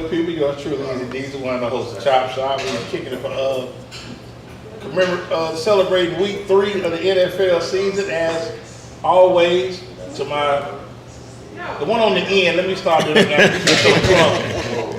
good people? Yours truly, Easy Diesel, one of the hosts of Chop Shop. We're kicking it for celebrating week 3 of the NFL season. As always, to the one on the end. Let me start doing that.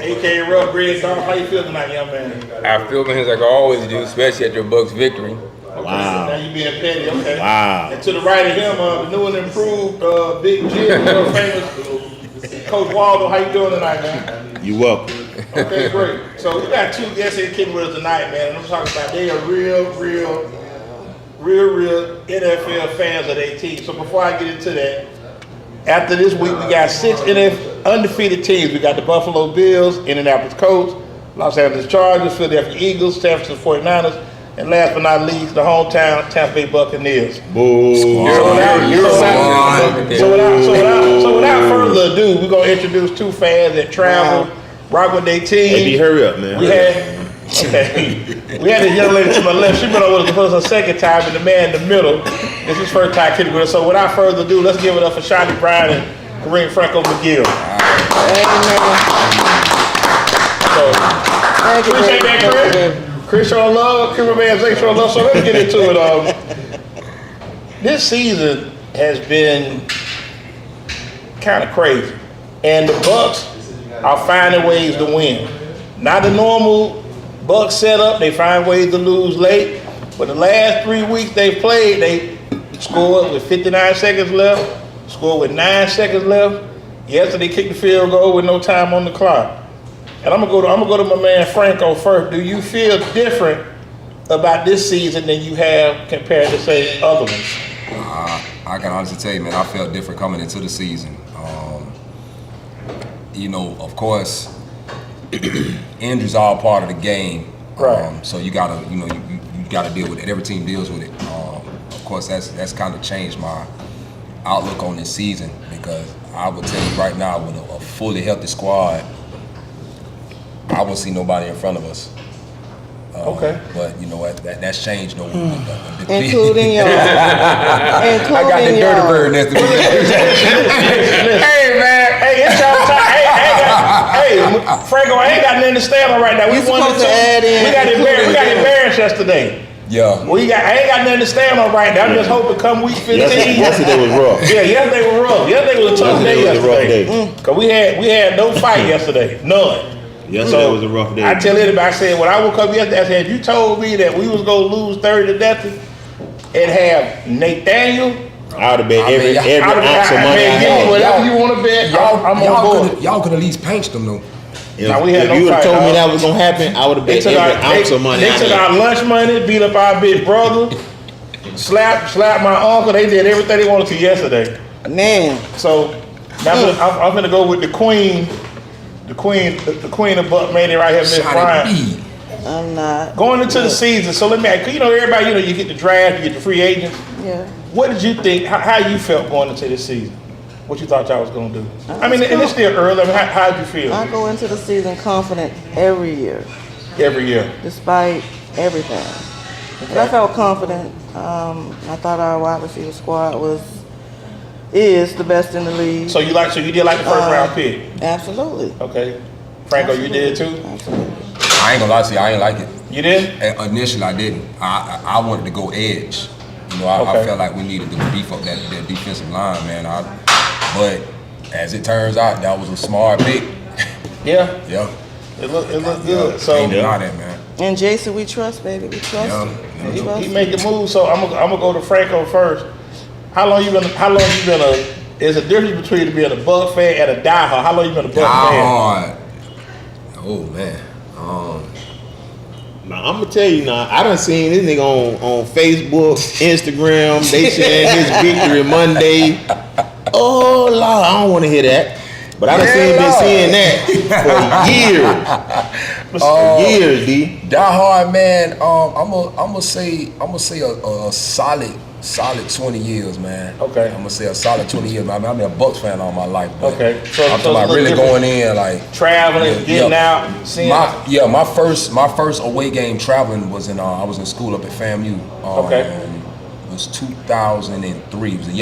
A.K.A. Rough Bread Dog. How you feel tonight, young man? I feel like I always do, especially at your Bucs victory. Okay, Wow. So now you being petty, okay. Wow. And to the right of him, the new and improved Big Jim, world famous Coach Waldo. How you doing tonight, man? You welcome. Okay, great. So we got 2 guests in kicking with us tonight, man. And I'm talking about they are real NFL fans of their team. So before I get into that, after this week, we got 6 undefeated teams. We got the Buffalo Bills, Indianapolis Colts, Los Angeles Chargers, Philadelphia Eagles, San Francisco 49ers, and last but not least, the hometown Tampa Bay Buccaneers. Boo. So without further ado, we're going to introduce 2 fans that travel, rock with their team. Hey, hurry up, man. We had a young lady to my left. She's been on with us for her second time, and the man in the middle, this is his first time kicking with us. So without further ado, let's give it up for Shadi Brown and Kareem Franco McGill. So, appreciate that, Chris. Chris showing love, cameraman Zay showing love. So let's get into it. This season has been kind of crazy, and the Bucs are finding ways to win. Not the normal Bucs setup. They find ways to lose late. But the last 3 weeks they played, they scored with 59 seconds left, scored with 9 seconds left. Yesterday they kicked the field goal with no time on the clock. And I'm gonna go to my man Franco first. Do you feel different about this season than you have compared to, say, other ones? I can honestly tell you, man, I felt different coming into the season. Of course, injuries are all part of the game. Right. So you gotta, you gotta deal with it. Every team deals with it. Of course, that's kind of changed my outlook on this season, because I would tell you right now, with a fully healthy squad, I won't see nobody in front of us. Okay. But you know what? That's changed. Including y'all. I got the dirty bird next to me. Hey man, hey, it's y'all time. Hey, Franco, I ain't got nothing to stand on right now. We won supposed to add in. We got embarrassed yesterday. Yeah. I ain't got nothing to stand on right now. I'm just hoping come week 15. Yesterday was rough. Yeah, yesterday was rough. Yesterday was a tough day yesterday. Cause we had no fight yesterday, none. Yesterday was a rough day. I tell anybody, I said when I woke up yesterday, I said, if you told me that we was gonna lose 30 to nothing and have Nathaniel, I would have bet every ounce of money I give me had. whatever you want to bet. I'm on board. Y'all could at least paint them though. If you would have told me that was gonna happen, I would have bet every ounce of money I had. They took our lunch money, beat up our big brother, slapped my uncle. They did everything they wanted to yesterday. Man. So now I'm gonna go with the queen. The queen of Buck Mania right here, Miss Bryant. I'm not. Going into the season, so let me ask you, everybody, you get the draft, you get the free agents. Yeah. What did you think, how you felt going into this season? What you thought y'all was going to do? And it's still early. I mean, how did you feel? I go into the season confident every year. Every year. Despite everything. Okay. But I felt confident. I thought our wide receiver squad is the best in the league. So you did like the first round pick? Absolutely. Okay. Franco, you did too? Absolutely. I ain't gonna lie to you, I ain't like it. You didn't? Initially, I didn't. I wanted to go edge. I felt like we needed to beef up that defensive line, man. But as it turns out, that was a smart pick. Yeah. Yeah. It looked good. So ain't deny that, man. And Jason, we trust, baby. We trust him. He making moves. So I'm gonna go to Franco first. How long you been there's a difference between being a Buck fan and a diehard. How long you been a Buck fan? Oh man. Now I'm gonna tell you now, I done seen this nigga on Facebook, Instagram, they saying his victory Monday. Oh Lord, I don't wanna hear that. But I done been seeing that for years, D. Die Hard, man. I'm gonna say a solid 20 years, man. Okay. I'm gonna say a solid 20 years. Man. I've been a Bucs fan all my life. Okay. So I'm talking about really going in, like traveling, getting out, seeing. My first away game traveling was I was in school up at FAMU. Okay. It was 2003. It was the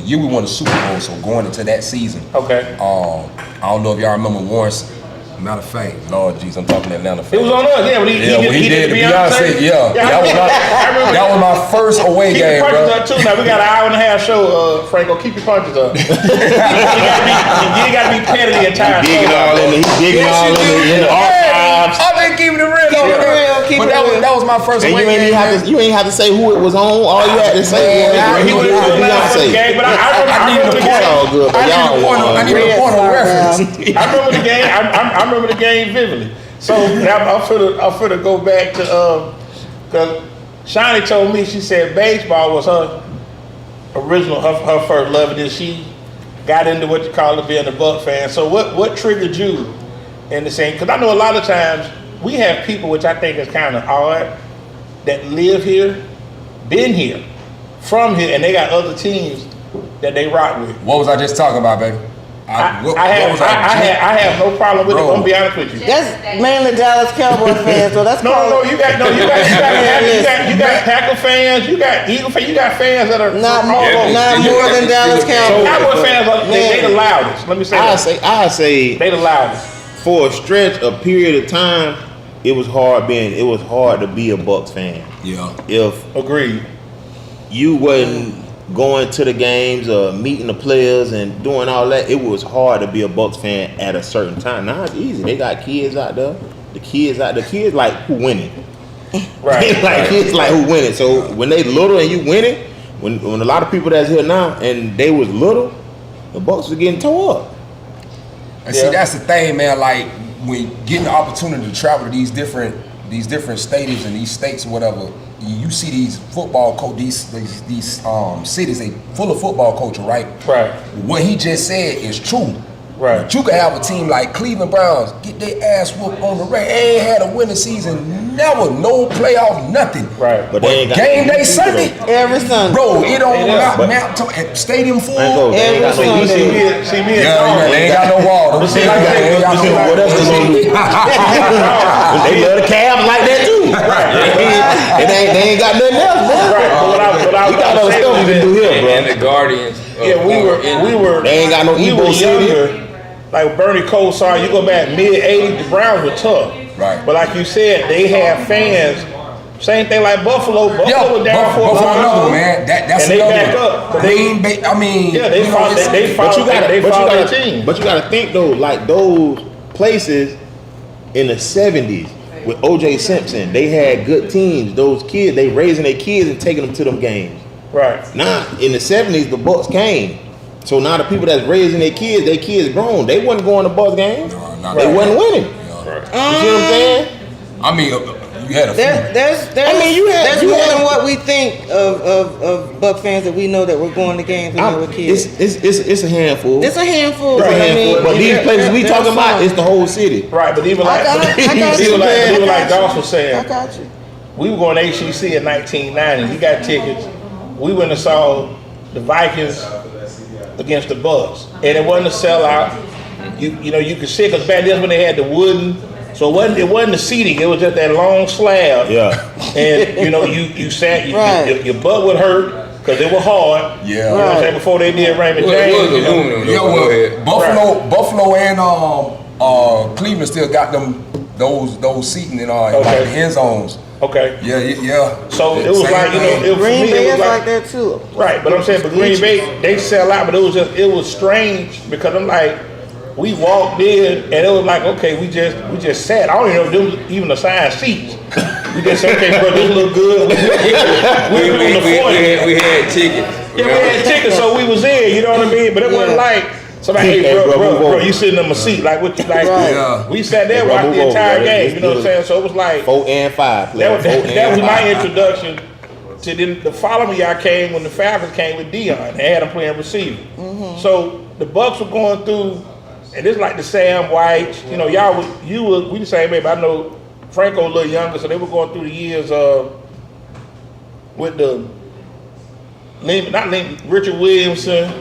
year we won the Super Bowl. So going into that season. Okay. I don't know if y'all remember Warren Matter of fact, Lord Jesus, I'm talking Atlanta. It was on us, yeah. When he did Beyonce, yeah. That was my first away Keep game, your punches bro. up too. Now we got an hour and a half show. Franco, keep your punches up. you gotta be petty the entire show. He's digging all in the archives. I've been keeping it real. But that was my first And away game. you ain't have to say who it was on. All you had to say was He was Beyonce. game, but I remember the game. All good, but y'all I need a point of reference. I remember the game. I remember the game vividly. So now I'm finna go back to because Shadi told me, she said baseball was her original, her first love, and then she got into what you call being a Bucs fan. So what triggered you in the same? Because I know a lot of times we have people, which I think is kind of odd, that live here, been here, from here, and they got other teams that they rock with. What was I just talking about, baby? I have no problem with it. I'm gonna be honest with you. That's mainly Dallas Cowboys fans, so that's You got Packer fans, you got Eagle fans, you got fans that are not more than Dallas Cowboys. Cowboy fans they the loudest. Let me say that. I say they the loudest. For a stretch, a period of time, it was hard to be a Bucs fan. Yeah. If agreed, you wasn't going to the games or meeting the players and doing all that, it was hard to be a Bucs fan at a certain time. Now it's easy. They got kids out there. The kids like who winning. Right. Kids like who winning. So when they little and you winning, when a lot of people that's here now and they was little, the Bucs was getting tore up. And see, that's the thing, man. Like when getting the opportunity to travel to these different stadiums and these states or whatever, you see these football these cities, they full of football culture, right? Right. What he just said is true. Right. But you could have a team like Cleveland Browns get their ass whooped on the rain. They ain't had a winning season, never, no playoff, nothing. Right. But game day Sunday, Every Sunday. bro, it don't map to stadium full. They ain't got no See me They ain't got no wall. what else they gonna do? They love the Cavs like that too. Right. They ain't got nothing else, man. Right. We got other stuff we can do here, bro. And the Guardians. Yeah, we were. They ain't got no Ebo City. Like Bernie Cole saw, you go back mid-'80s, the Browns were tough. Right. But like you said, they have fans. Same thing like Buffalo. Buffalo was down for a while, man. That's and they back up. But Green Bay. I mean, yeah, they follow their team. But you gotta think though, like those places in the 70s with O.J. Simpson, they had good teams. Those kids, they raising their kids and taking them to them games. Right. Now in the 70s, the Bucs came. So now the people that's raising their kids grown. They wasn't going to Bucs games. They wasn't winning. Right. You see what I'm saying? I mean, you had a few. There's more than what we think of Buck fans that we know that were going to games when they were kids. It's a handful. It's a handful. Right. But, I mean, But these places we talking about, it's the whole city. Right, but even like Doss was saying, I got you. we were going to ACC in 1990. We got tickets. We went and saw the Vikings against the Bucs, and it wasn't a sellout. You know you could see, because back then when they had the wooden, so it wasn't the seating. It was just that long slab. Yeah. And you know you sat, Right. your butt would hurt because they were hard. Yeah. You know what I'm saying, before they did Raymond James. Buffalo and Cleveland still got them those seating in like the end zones. Okay. Yeah. So it was like, you know, Green Bay is like that too. Right, but I'm saying, but Green Bay, they sell out, but it was strange because I'm like, we walked in and it was like, okay, we just sat. I don't even know if there was even assigned seats. We just said, okay, bro, this look good. We had tickets. Yeah, we had tickets, so we was in. You know what I mean? But it wasn't like somebody, hey, bro, you sitting in my seat, like what you like? Right. We sat there, watched the entire game. You know what I'm saying? So it was like 4 and 5. That was my introduction to the following year. I came when the Falcons came with Dion. They had him playing receiver. Mm-hmm. So the Bucs were going through, and it's like the Sam White. You know, we the same age. But I know Franco a little younger, so they were going through the years with the Richard Williamson,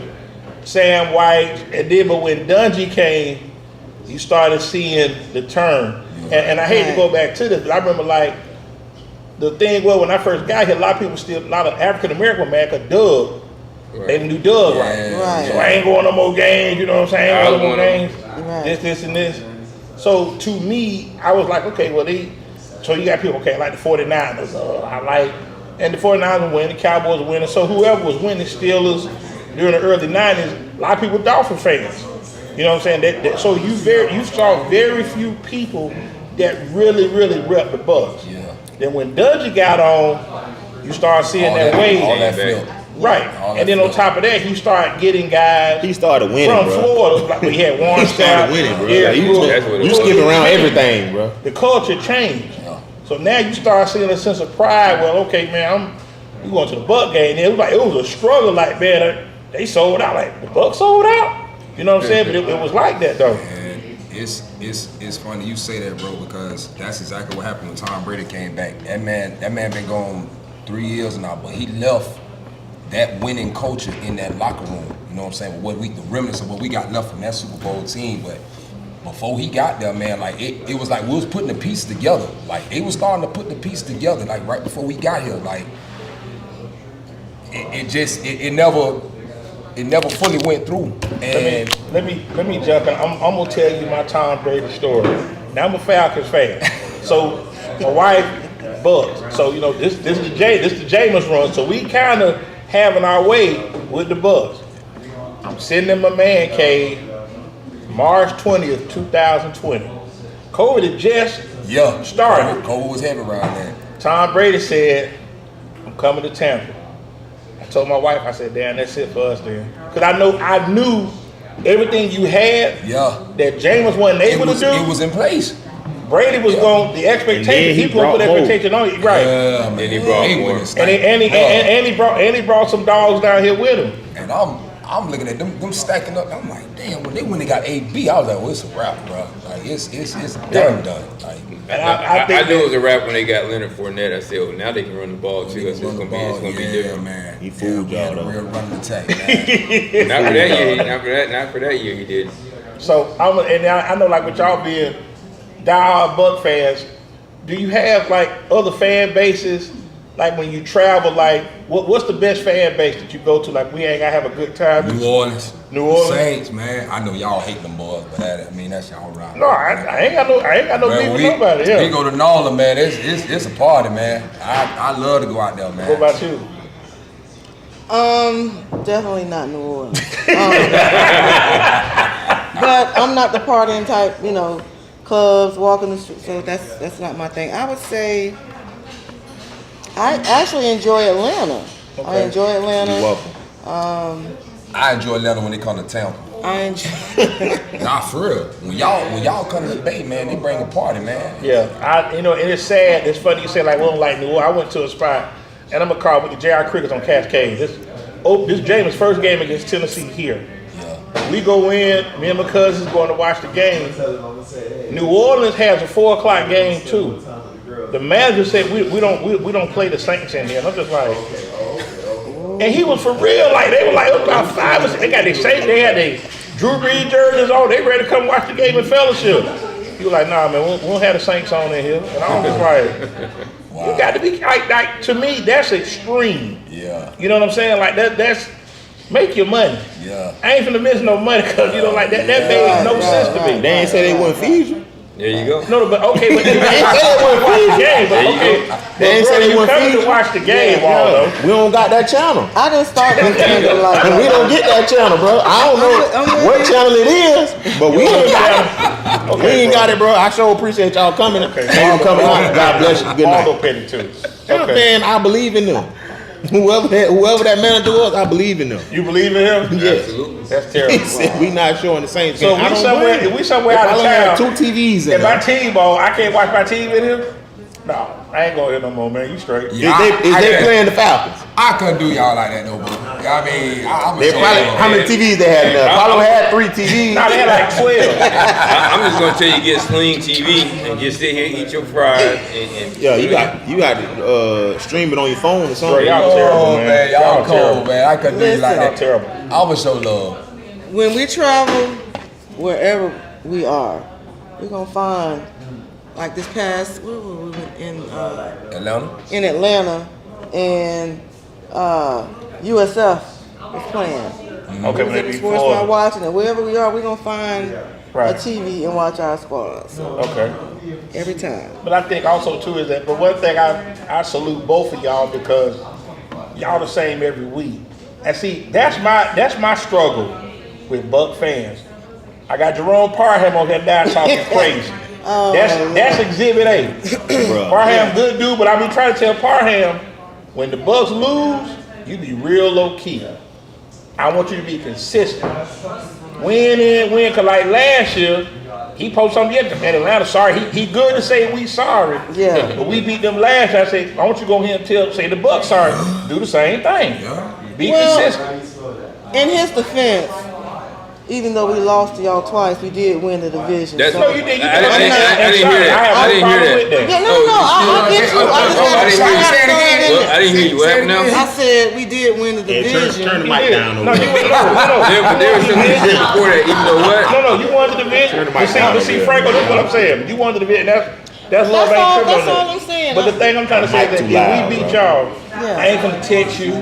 Sam White, and then but when Dungy came, you started seeing the turn. And I hate to go back to this, but I remember like the thing was when I first got here, a lot of African American mad because Doug. Right. They knew Doug right. So I ain't going no more games, you know what I'm saying? No more games. Right. This and this. So to me, I was like, okay, well so you got people, okay, like the 49ers, and the 49ers win, the Cowboys win, and so whoever was winning, Steelers during the early 90s, a lot of people were Dolphin fans. You know what I'm saying? So you saw very few people that really rep the Bucs. Yeah. Then when Dudgy got on, you start seeing that wave. All that flip. Right. And then on top of that, he started getting guys He started winning, from bro. Florida. Like he had Warren He started winning, bro. Yeah, You skipping around everything, bro. The culture changed. So now you start seeing a sense of pride. Well, okay, man, you going to the Buc game. It was a struggle. Like, man, they sold out. Like the Bucs sold out. You know what I'm saying? But it was like that though. And it's funny you say that, bro, because that's exactly what happened when Tom Brady came back. That man been gone 3 years now, but he left that winning culture in that locker room. You know what I'm saying? The remnants of what we got left from that Super Bowl team. But before he got there, man, like it was like we was putting the pieces together. Like they was starting to put the pieces together. Like right before we got here, like it never fully went through. And let me jump in. I'm gonna tell you my Tom Brady story. Now I'm a Falcons fan, so my wife Bucs. So you know this is the Jameis run. So we kind of having our way with the Bucs. I'm sitting in my man cave, March 20th, 2020. COVID had just started. COVID was heavy around there. Tom Brady said, "I'm coming to Tampa." I told my wife, I said, "Damn, that's it for us then." Because I knew everything you had that Jameis wasn't able to do. It was in place. Brady was going, the expectation, he put expectation on you. Right. Yeah, man. He brought more. And he brought some dogs down here with him. And I'm looking at them stacking up. I'm like, damn, when they got AB, I was like, well, it's a wrap, bro. Like it's done. Like, and I knew it was a wrap when they got Leonard Fournette. I said, oh, now they can run the ball too. It's gonna be different. Man. He fooled y'all though. Real running attack. Man. Not for that year. Not for that year. He did. So I know, like with y'all being diehard Buck fans, do you have like other fan bases? Like when you travel, like what's the best fan base that you go to? Like we ain't gotta have a good time. New Orleans. Saints, man. I know y'all hate them boys, but that's y'all right. No, I ain't got no beef with nobody. Yeah. We go to Nola, man. It's a party, man. I love to go out there, man. What about you? Definitely not New Orleans. But I'm not the partying type, clubs, walking the street. So that's not my thing. I would say I actually enjoy Atlanta. Okay. I enjoy Atlanta. You're welcome. I enjoy Atlanta when they come to Tampa. I enjoy. Nah, for real. When y'all come to the Bay, man, they bring a party, man. Yeah, and it's sad. It's funny you say like we don't like New Orleans. I went to a spot, and I'm a car with the JR Crickets on Cascade. This Jameis' first game against Tennessee here. Yeah. We go in. Me and my cousins going to watch the game. New Orleans has a 4:00 game too. The manager said we don't play the Saints in here. And I'm just like, and he was for real. Like they were like about 5 or 6. They got their Saints. They had their Drew Brees jerseys on. They ready to come watch the game in fellowship. He was like, nah, man, we don't have the Saints on in here. And I'm just like, wow. You got to be like to me, that's extreme. Yeah. You know what I'm saying? Like that's make your money. Yeah. I ain't finna miss no money because like that made no sense to me. They ain't say they wouldn't feed you. There you go. No, but okay, but they ain't say they wouldn't watch the game. But okay, they ain't say they wouldn't feed you. To watch the game, Waldo. We don't got that channel. I didn't start with Kendall like that. We don't get that channel, bro. I don't know what channel it is, but we ain't got it. Okay, we ain't got it, bro. I sure appreciate y'all coming. Okay, y'all coming out. God bless you. Good night. Waldo Petty too. Okay. Man, I believe in them. Whoever that manager was, I believe in them. You believe in him? Yes. Absolutely. That's terrible. He said we not showing the Saints game. So we somewhere out of town. town. 2 TVs in if my team ball, I can't watch my team in here? No, I ain't going here no more, man. You straight. Yeah, is they playing the Falcons? I couldn't do y'all like that, no, bro. I mean, I'm they probably, how many TVs they had in there? Apollo had 3 TVs. No, they had like 12. I'm just gonna tell you, get Sling TV and just sit here, eat your fries, and yeah, you got stream it on your phone or something. Bro, y'all terrible, man. Y'all cold, man. I couldn't do you like that. Terrible. I was so love. When we travel, wherever we are, we're gonna find. Like this past, where were we in Atlanta? In Atlanta, and USF is playing. Okay, the sports bar watching, and wherever we are, we're gonna find Right. a TV and watch our squad. So Okay. every time. But I think also too is that, but one thing I salute both of y'all because y'all the same every week. And see, that's my struggle with Buck fans. I got Jerome Parham on here now talking crazy. That's Exhibit A. Parham, good dude, but I be trying to tell Parham, when the Bucs lose, you be real low key. I want you to be consistent. Win, cause like last year, he posted something yesterday. Man, Atlanta sorry. He good to say we sorry. Yeah. But we beat them last year. I say, I want you to go here and say the Bucs sorry. Do the same thing. Be consistent. In his defense, even though we lost to y'all twice, we did win the division. That's, so. No, you did. I didn't hear that. I I didn't hear that. Yeah, no, I get you. I didn't hear you. What happened now? I said we did win the division. Turn the mic down No, over you there. There was some history before that. Even though what? No, you won the division. mic down But see, over there. Franco, that's what I'm saying. You won the division. That's love. That's Ain't all- tripping on that's all that. I'm saying. But the thing I'm trying to say is that Mic too loud, if we beat bro. y'all, Yeah. I ain't gonna text you.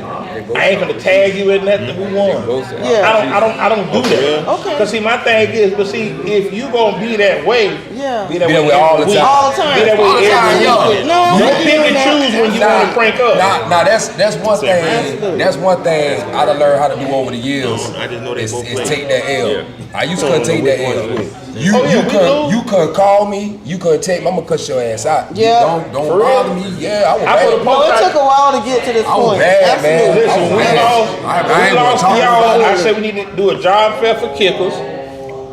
I ain't gonna tag you in nothing. We won. Yeah. I don't do that. Okay. Cause see, my thing is, but see, if you gonna be that way, Yeah. be that Be way that way all the every week. time. All the time. Be that way All the time, every yo. week. No, I'm Don't not pick doing and that. choose when you want to crank up. Nah, that's one thing. Absolutely. That's one thing I done learned how to do over the years. I just know they Is both play. take that L. Yeah. I used to take that L. You Oh, yeah, we you could call me. You could take me. I'm gonna cut your ass out. Yeah. Don't For real? bother me. Yeah, I was I put a bad. Well, it took a while to get to this I was point. bad, man. Absolutely. Listen, I was we bad. lost. I ain't We gonna lost talk to y'all. about I it. said we need to do a job fair for kickers.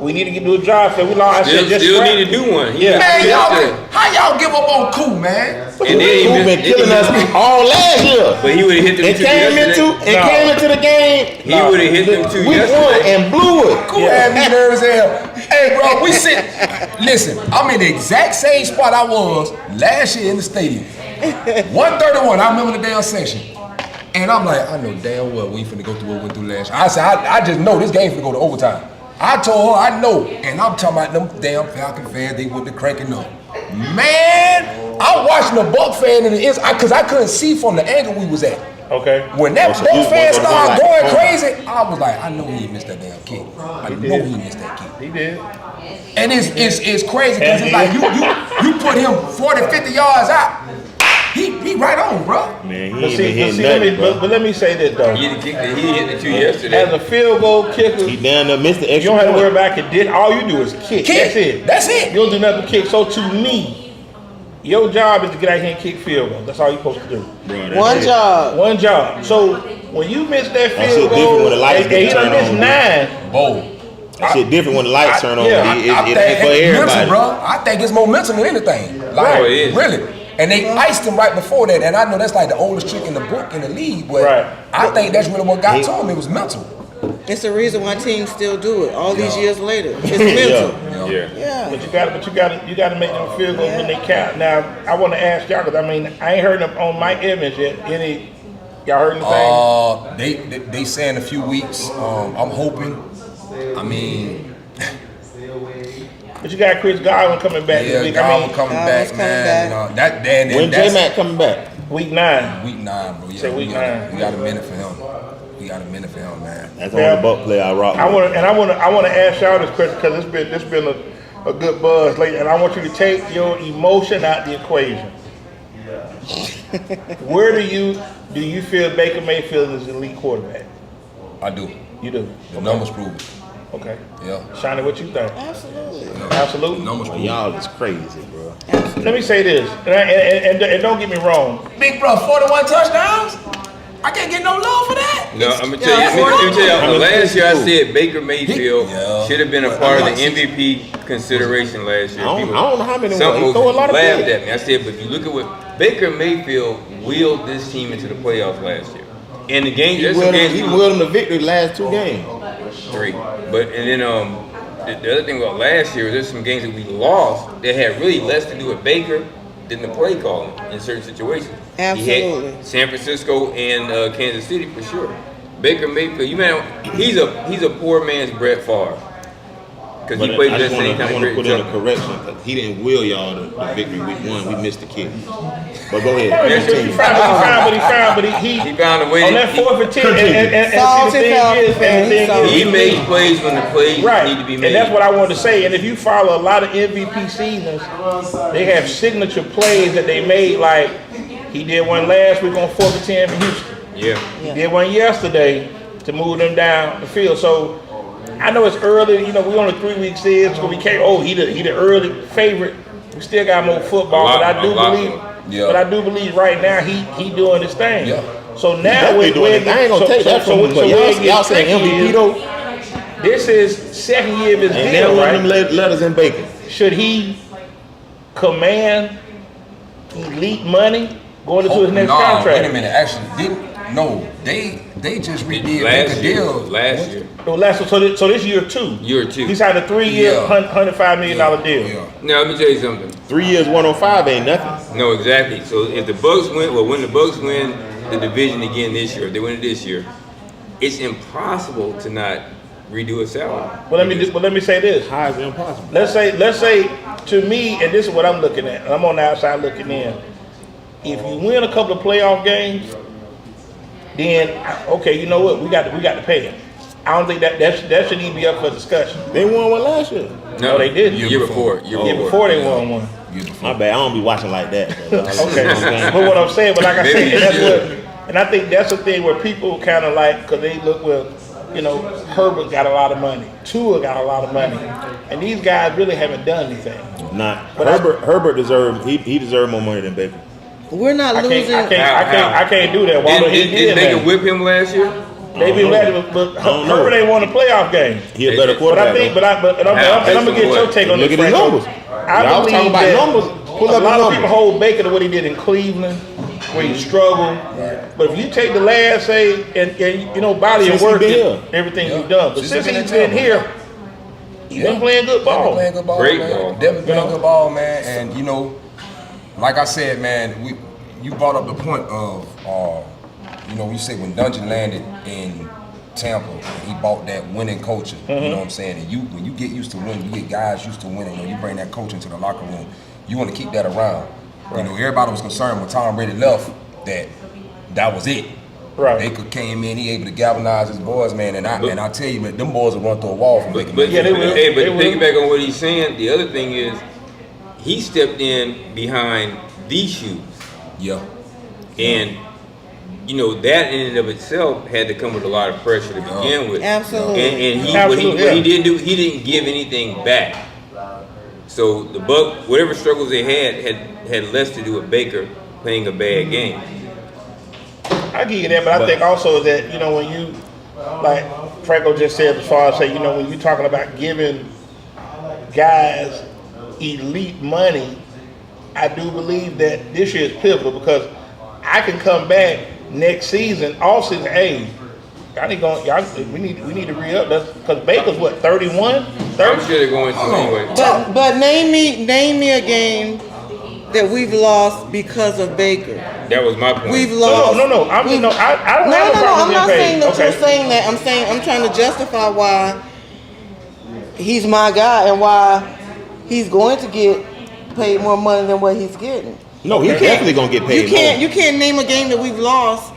We need to do a job fair. We lost. I said just Still scrap- need to do one. Yeah. Man, Still- how y'all give up on Cool, man? And then Who been killing us all last year? But he would have hit them It two came yesterday. came into the game. He would have hit them two Week one yesterday. and blew it. Cool had me nervous as hell. Hey, bro, we sit. Listen, I'm in the exact same spot I was last year in the stadium. 131. I remember the damn section. And I'm like, I know damn well we ain't finna go through what we went through last year. I said, I just know this game finna go to overtime. I told her I know, and I'm talking about them damn Falcon fans. They went to cranking up. Man, I'm watching the Buck fan in the inside because I couldn't see from the angle we was at. Okay. When that so Buck you fan was gonna started go going like, crazy, I was like, I know he missed that damn kick. I know he missed that kick. He did. And it's crazy because it's like you put him 40, 50 yards out. He right on, bro. Man, he But ain't see, been hitting let me, nothing, bro. but let me say this though. He hit the two yesterday. As a field goal kicker, He down there missed the you extra don't have to point. worry about it. All you do is kick. Kick. That's it. That's it. You don't do nothing but kick. So to me, your job is to get out here and kick field goal. That's all you're supposed to do. Bro, that's One it. job. One job. So when you miss that That field shit different goal, when the lights and get he done turned missed on, 9. Bold. That shit different when the lights turn on. yeah, It ain't for Mental, everybody. bro. I think it's momentum than anything. Like, Right. It is. really. And they iced him right before that, and I know that's like the oldest trick in the book in the league, but Right. I think that's really what got to him. It was mental. It's the reason why teams still do it all these years later. It's mental. Yeah. Yeah. But you gotta make them field goals when they count. Now I want to ask y'all because I mean I ain't heard them on my image yet. Y'all heard anything? They say in a few weeks. I'm hoping. I mean, But you got Chris Godwin coming back this yeah, week. Godwin I mean, coming Godwin's back, coming man. back. When J-Mac coming back? week 9. Week 9, bro. Yeah, Say week 9. We got a minute for him. We got a minute for him, man. That's Yeah. the only Buck player I rock I with. want to ask y'all this question because it's been a good buzz lately, and I want you to take your emotion out the equation. Where do you feel Baker Mayfield is an elite quarterback? I do. You do. The numbers prove it. Okay. Yeah. Shani, what you think? Absolutely. Absolutely. The numbers prove it. Y'all is crazy, bro. Let me say this, and don't get me wrong. Big bro, 41 touchdowns? I can't get no love for that. No, I'm gonna tell you. Let me tell you. Last year I said Baker Mayfield Yeah. should have been a part of the MVP consideration last year. I don't know how many Some he folks throw a lot of laughed picks. at me. I said, but if you look at what Baker Mayfield wheeled this team into the playoffs last year. In the game, He there's some games willed him to victory the last 2 games. 3. But and then the other thing about last year, there's some games that we lost that had really less to do with Baker than the play calling in certain situations. Absolutely. He had San Francisco and Kansas City for sure. Baker Mayfield, he's a poor man's Brett Favre. Because he played that same I kind want to of put great in a correction. 'Cause he didn't will y'all the victory week 1. We missed the kick. But go ahead. He Continue. found, but he found a way. on that 4th and 10. And Solved see, the himself, thing is, and the thing He is, made plays when the plays right, need to be made. and that's what I wanted to say. And if you follow a lot of MVP seasons, they have signature plays that they made. Like he did one last week on 4th and 10 for Houston. Yeah. He did one yesterday to move them down the field. So I know it's early. You know, we only 3 weeks in, so we can't. Oh, he the early favorite. We still got more football, but I do believe. Yeah. But I do believe right now he doing his thing. Yeah. So now Definitely doing it. I ain't gonna take that from him. But y'all saying MVP though, this is second year of his and deal, then one of them right? letters in bacon. Should he command elite money going into his next contract? Wait a minute. Actually, they just redid Last a year. deal. Last year. So this year 2. Year 2. He's had a 3-year, Yeah. $105 million deal. Yeah. Now let me tell you something. 3 years, 105 ain't nothing. No, exactly. So if the Bucs win, when the Bucs win the division again this year, if they win it this year, it's impossible to not redo a salary. But let me say this. How is it impossible? Let's say to me, and this is what I'm looking at, and I'm on the outside looking in. If you win a couple of playoff games, then okay, you know what? We got to pay him. I don't think that should even be up for discussion. They won one last year. No, they didn't. Year before. Year before they won one. My bad. I don't be watching like that. Okay, but what I'm saying, but like I said, and I think that's the thing where people kind of like, because they look, well, you know, Herbert got a lot of money, Tua got a lot of money, and these guys really haven't done anything. But Herbert deserved. He deserved more money than Baker. We're not I losing. can't do that. Why would he Didn't they whip him last year? They be glad, but Herbert ain't won a playoff game. He a better But quarterback. I think, I'm gonna get your take on Look this, at his Franco. numbers. I Y'all believe talking about that numbers. Pull a up lot the of people numbers. hold Baker to what he did in Cleveland, where he struggled. But if you take the last, say, and you know, body of Since he work, been and here. everything you've done. But since Since he he's been been here, he's been playing good ball. Playing good ball, Great man. ball. Definitely playing good ball, man. And you know, like I said, man, you brought up the point of, you know, you say when Dungeon landed in Tampa, he bought that winning culture. You know what I'm saying? And when you get used to winning, you get guys used to winning, and you bring that culture into the locker room, you want to keep that around. You know, everybody was concerned when Tom Brady left that was it. Right. Baker came in, he able to galvanize his boys, man, and I tell you, man, them boys will run through a wall from Baker. But Yeah, they will. to They will. piggyback on what he's saying, the other thing is he stepped in behind these shoes. Yeah. And you know that in and of itself had to come with a lot of pressure to begin with. Absolutely. And he Absolutely, what he yeah. didn't do, he didn't give anything back. So the Bucs, whatever struggles they had less to do with Baker playing a bad game. I give you that, but I think also that, you know, when you, like Franco just said, as far as say, you know, when you're talking about giving guys elite money, I do believe that this year is pivotal because I can come back next season, all season, hey, we need to re-up. That's because Baker's what, 31? 30? I'm sure they're going to anyway. But name me a game that we've lost because of Baker. That was my point. We've lost. No. I don't have a problem I'm not with saying that okay. you're saying that. I'm trying to justify why he's my guy and why he's going to get paid more money than what he's getting. No, he's definitely gonna get paid more. You can't name a game that we've lost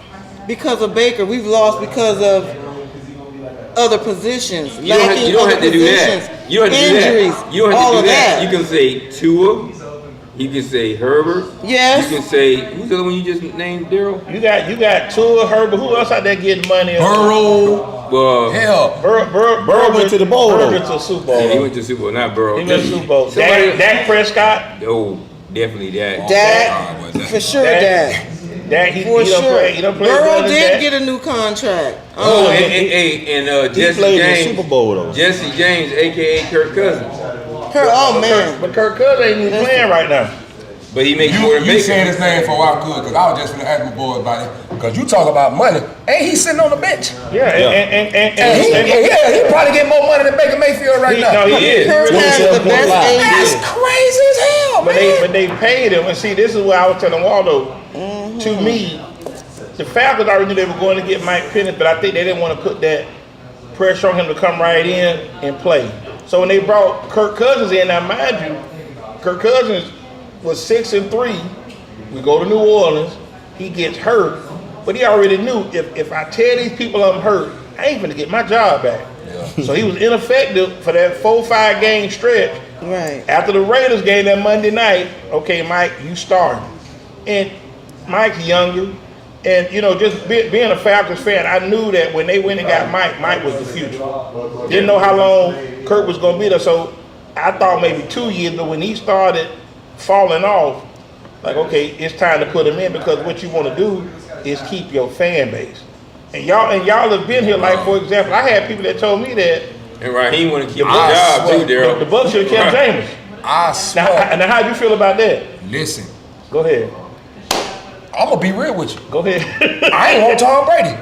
because of Baker. We've lost because of other positions. You don't have to do that. You don't have to injuries, do that. You don't have all to of do that. that. You can say Tua. You can say Herbert. Yes. You can say who's the other one you just named, Daryl? You got Tua, Herbert. Who else out there getting money? Burrow. Well, Hell. Burrow went to the bowl, Burrow though. went to the Super Bowl. yeah, he went to the Super Bowl, not Burrow. He went to the Super Bowl. Somebody- Dak Prescott. Oh, definitely that. Dak, for sure, Dak. Dak, he For don't sure. play. He don't play Burrow better than did Dak. get a new contract. Oh, and He Jesse played in the James. Super Bowl though. Jesse James, aka Kirk Cousins, Oh man. But Kirk Cousins ain't even playing right now. but he makes more than You saying Baker. his name for a while good, because I was just gonna ask my boys about it. Because you talk about money, ain't he sitting on the bench? Yeah, And he probably get more money than Baker Mayfield right now. No, he is. Kirk has the 27.5. best That's agent. crazy as hell, But man. they paid him. And see, this is what I was telling Waldo. To me, the Falcons already knew they were going to get Mike Penix, but I think they didn't want to put that pressure on him to come right in and play. So when they brought Kirk Cousins in, now mind you, Kirk Cousins was 6-3. We go to New Orleans. He gets hurt, but he already knew if I tell these people I'm hurt, I ain't gonna get my job back. Yeah. So he was ineffective for that 4-5 game stretch. Right. After the Raiders game that Monday night, okay, Mike, you start. And Mike's younger. And, you know, just being a Falcons fan, I knew that when they went and got Mike was the future. Didn't know how long Kirk was going to be there. So I thought maybe 2 years, but when he started falling off, like, okay, it's time to put him in, because what you want to do is keep your fan base. And y'all have been here, like, for example, I had people that told me that. And Raheem want to keep his job too, Daryl. The Bucs should have kept Jameis. I swear. Now, how you feel about that? Listen. Go ahead. I'm going to be real with you. Go ahead. I ain't want Tom Brady.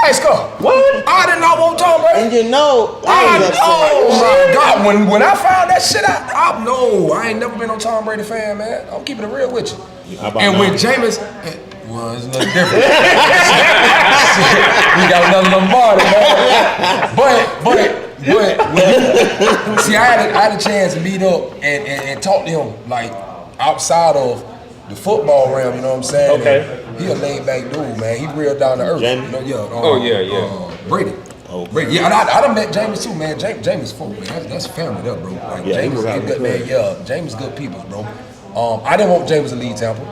Hey, Scott. What? I did not want Tom Brady. And you know, oh my God! When I found that shit out, I ain't never been a Tom Brady fan, man. I'm keeping it real with you. And when Jameis, well, it's a little different. We got another Lombardi, man. But when see, I had a chance to meet up and talk to him like outside of the football realm, you know what I'm saying? Okay. And he a laid back dude, man. He real down to earth. You know, Brady. Oh, Brady. Yeah, and I done met James too, man. James folk, man. That's family there, bro. Like, yeah, James is good, man. Yeah, James is good people, bro. I didn't want James to lead Tampa.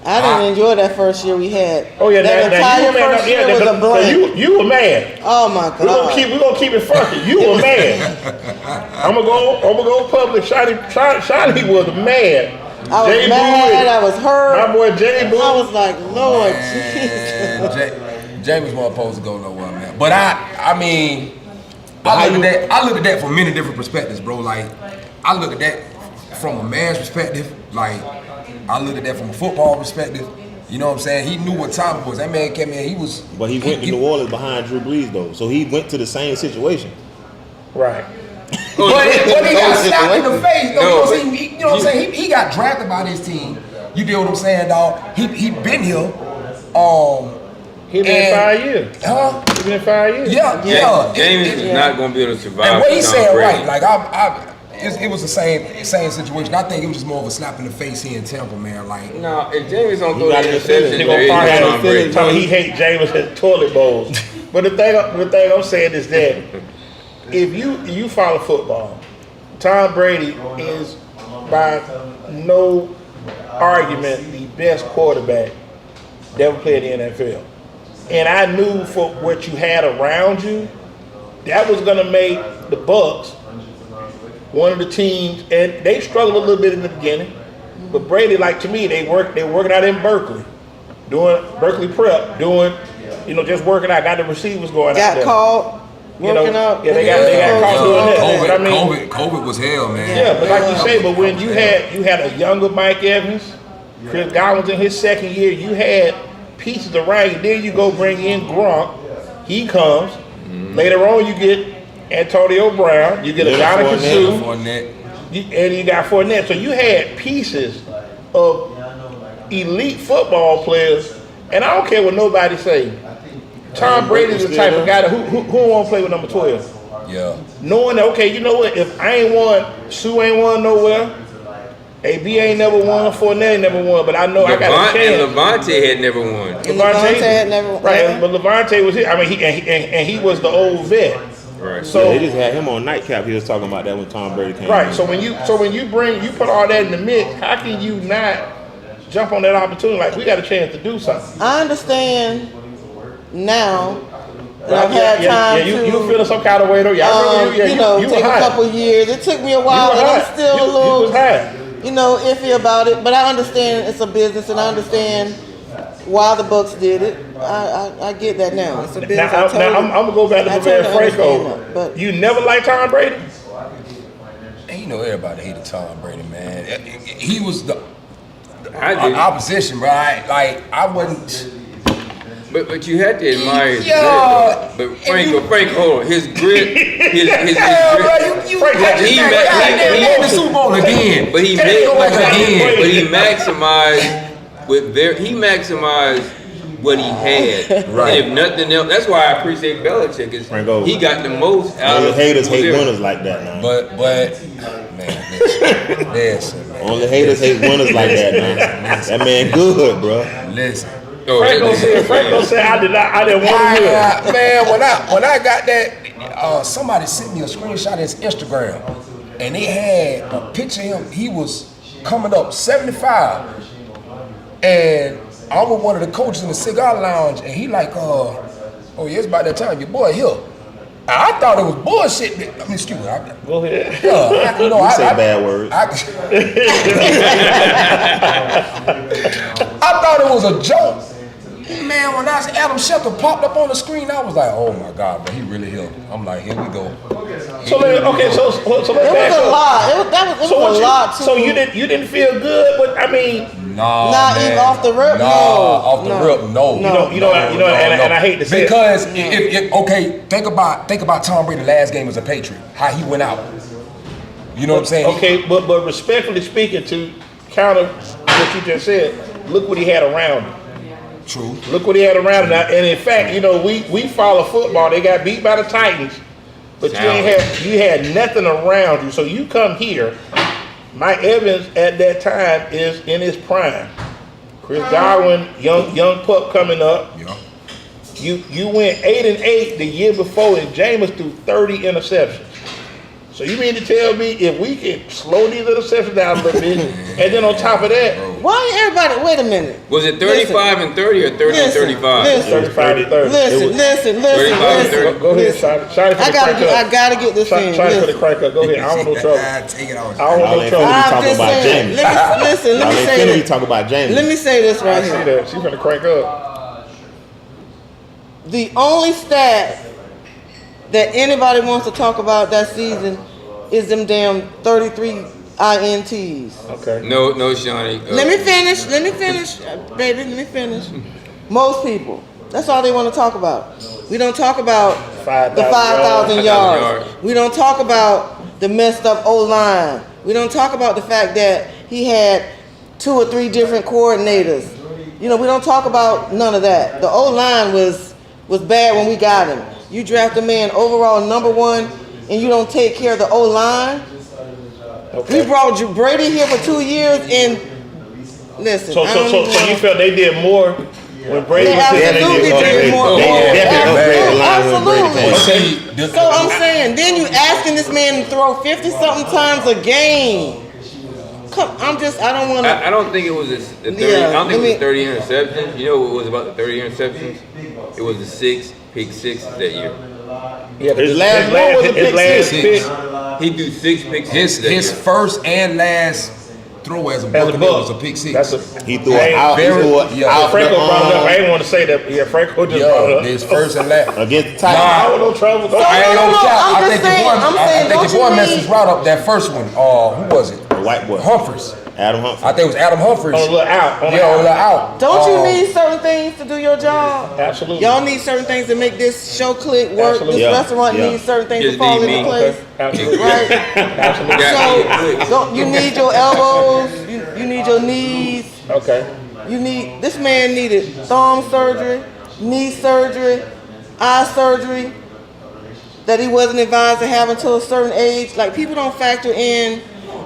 I didn't enjoy that first year we had. Oh yeah, that entire first year was a blank. You were mad. Oh my God. We're gonna keep it funky. You were mad. I'm gonna go public. Shadi was mad. I was mad. I was hurt. My boy Jay Boo. I was like, Lord Jesus. James wasn't supposed to go nowhere, man. But I mean, I look at that from many different perspectives, bro. Like, I look at that from a man's perspective. Like, I look at that from a football perspective. You know what I'm saying? He knew what time it was. That man came in. But he went to New Orleans behind Drew Brees, though. So he went to the same situation. Right. But he got slapped in the face. You know what I'm saying? He got drafted by this team. You deal what I'm saying, dog? He been here. He been 5 years. Huh? He been 5 years. Yeah. James is not going to be able to survive. And what he said, right? Like it was the same situation. I think it was just more of a slap in the face here in Tampa, man. Like, no, if James don't throw that interception, he gonna fire Tom Brady. He hate James at toilet bowls. But the thing I'm saying is that if you follow football, Tom Brady is by no argument the best quarterback that ever played in the NFL. And I knew for what you had around you, that was going to make the Bucs one of the teams, and they struggled a little bit in the beginning. But Brady, like, to me, they're working out in Berkeley, doing Berkeley prep, just working out, got the receivers going out there. Got caught working out. Yeah, they got caught doing that. But I mean, COVID was hell, man. Yeah, but like you say, but when you had a younger Mike Evans, Chris Godwin's in his second year, you had pieces around you. Then you go bring in Gronk. He comes. Later on, you get Antonio Brown. You get a Jonathan Suh. And you got Fournette. So you had pieces of elite football players. And I don't care what nobody say. Tom Brady's the type of guy that who won't play with number 12. Yeah. Knowing that, okay, you know what? If I ain't won, Sue ain't won nowhere. AB ain't never won, Fournette ain't never won, but I know I got a chance. And Levante had never won. Levante had never won. Right, but Levante was here. I mean, he was the old vet. Right. So they just had him on nightcap. He was talking about that when Tom Brady came. Right. So when you put all that in the mix, how can you not jump on that opportunity? Like, we got a chance to do something. I understand now. I've had time to you feeling some kind of way though. You take a couple years. It took me a while, and I'm still a little iffy about it. But I understand it's a business, and I understand why the Bucs did it. I get that now. It's a business. Now I'm gonna go back to my man Franco. But you never liked Tom Brady? And you know everybody hated Tom Brady, man. He was the opposition, bro. I wasn't. But you had to admire his grit. But Franco, hold on, his grit, his grit. He made the Super Bowl again. But he maximized what he had. Right. And if nothing else, that's why I appreciate Belichick. Is Franco. he got the most out Only of haters hate whoever. winners like that, man. But man, listen, man. Only haters hate winners like that, man. That man good, bro. Listen. Oh, Franco said I didn't want to hear it. Man, when I got that, somebody sent me a screenshot of his Instagram, and they had a picture of him. He was coming up 75, and I'm with one of the coaches in the cigar lounge, and he like, oh yeah, it's about that time, your boy here. I thought it was bullshit. I mean, excuse me. Go ahead. You say bad words. I thought it was a joke. Man, when Adam Schefter popped up on the screen, I was like, oh my God, but he really here. I'm like, here we go. So let's back It was up. a lot. It was a lot too. So you didn't feel good, but I mean, Nah, Not man. even off the rip? Nah, No. off the No. rip, no. You know, and I hate to say it. because okay, think about Tom Brady last game as a Patriot, how he went out. You know what I'm saying? Okay, but respectfully speaking, to counter what you just said, look what he had around him. True. Look what he had around him. Now, and in fact, you know, we follow football. They got beat by the Titans, but you had nothing around you. So you come here. Mike Evans at that time is in his prime. Chris Godwin, young pup coming up. Yeah. You went 8-8 the year before, and Jameis threw 30 interceptions. So you mean to tell me if we can slow these interceptions down a little bit, and then on top of that, Why everybody? Wait a minute. Was it 35 and 30 or 30 and 35? Listen, 35 to 30. listen. 35 and 30. Go ahead, Shadi. Shadi for the crank up. I gotta get this in. Shadi for the crank up. Go ahead. I don't want no trouble. Take it out. I don't want no trouble. I'm I'm just about saying. James. Let Y'all me ain't say finna be this. talking about James. Let me say this I right see here. that. She's gonna crank up. The only stat that anybody wants to talk about that season is them damn 33 INTs. Okay. No, Shawnee. Let me finish, baby. Let me finish. Most people, that's all they want to talk about. We don't talk about 5,000 the 5,000 yards. yards. We don't talk about the messed up O-line. We don't talk about the fact that he had 2 or 3 different coordinators. You know, we don't talk about none of that. The O-line was bad when we got him. You draft a man overall #1 and you don't take care of the O-line. Okay. We brought Brady here for 2 years and listen. So you felt they did more when Brady They was here than absolutely they did did more. They definitely upgraded the line when Brady Absolutely. came. So I'm saying, then you asking this man to throw 50-something times a game. Come, I don't want to. I don't think it was the 30. Yeah, I don't think it was let the 30 interceptions. You know what was about the 30 interceptions? It was the 6 pick sixes that year. Yeah, His last one was a pick pick. He do 6 pick sixes. His first and last throw as a Buccaneer was a pick six. He threw it out. He threw it out. Franco brought it up. I didn't want to say that. Yeah, Franco just brought it up. His first and last. Against the I Titans. don't know trouble. So- I ain't no, gonna count. I'm I just think saying, the boy, I'm saying, I think don't the boy you messed need- his route up that first one. Who was it? The white boy. Humphreys. Adam Humphrey. I think it was Adam Humphreys. On a little out. On a Yeah, on the out. out. Don't you need certain things to do your job? Absolutely. Y'all need certain things to make this show click work. Absolutely. This Yeah, restaurant yeah. needs certain things Just to fall need into me. place. Absolutely. Right? Absolutely. So you need your elbows, you need your knees, Okay. this man needed thumb surgery, knee surgery, eye surgery that he wasn't advised to have until a certain age. Like, people don't factor in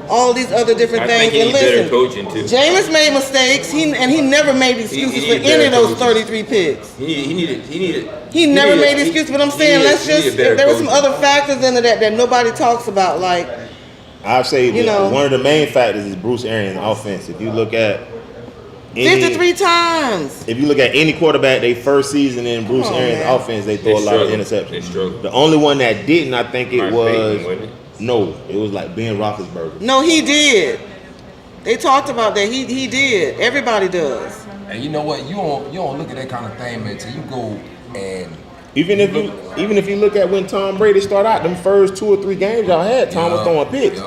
all these other different I things. think he And needs better listen, coaching too. Jameis made mistakes. He never made excuses He for needed any of better those coaches. 33 picks. He needed. He never made excuses, but I'm saying there were some other factors into that nobody talks about, like, I'd say You know. one of the main factors is Bruce Arians' offense. If you look at 53 times. if you look at any quarterback, they first season in Bruce Come on, Arians' man. offense, they throw They a lot of struggle. They interceptions. struggle. The only one that didn't, I think it Mike was Payton, wasn't it? no, it was like Ben Roethlisberger. No, he did. They talked about that. He did. Everybody does. And you know what? You don't look at that kind of thing, man, till you go and Even if you look at when Tom Brady started out, them first 2 or 3 games y'all had, Tom was throwing picks.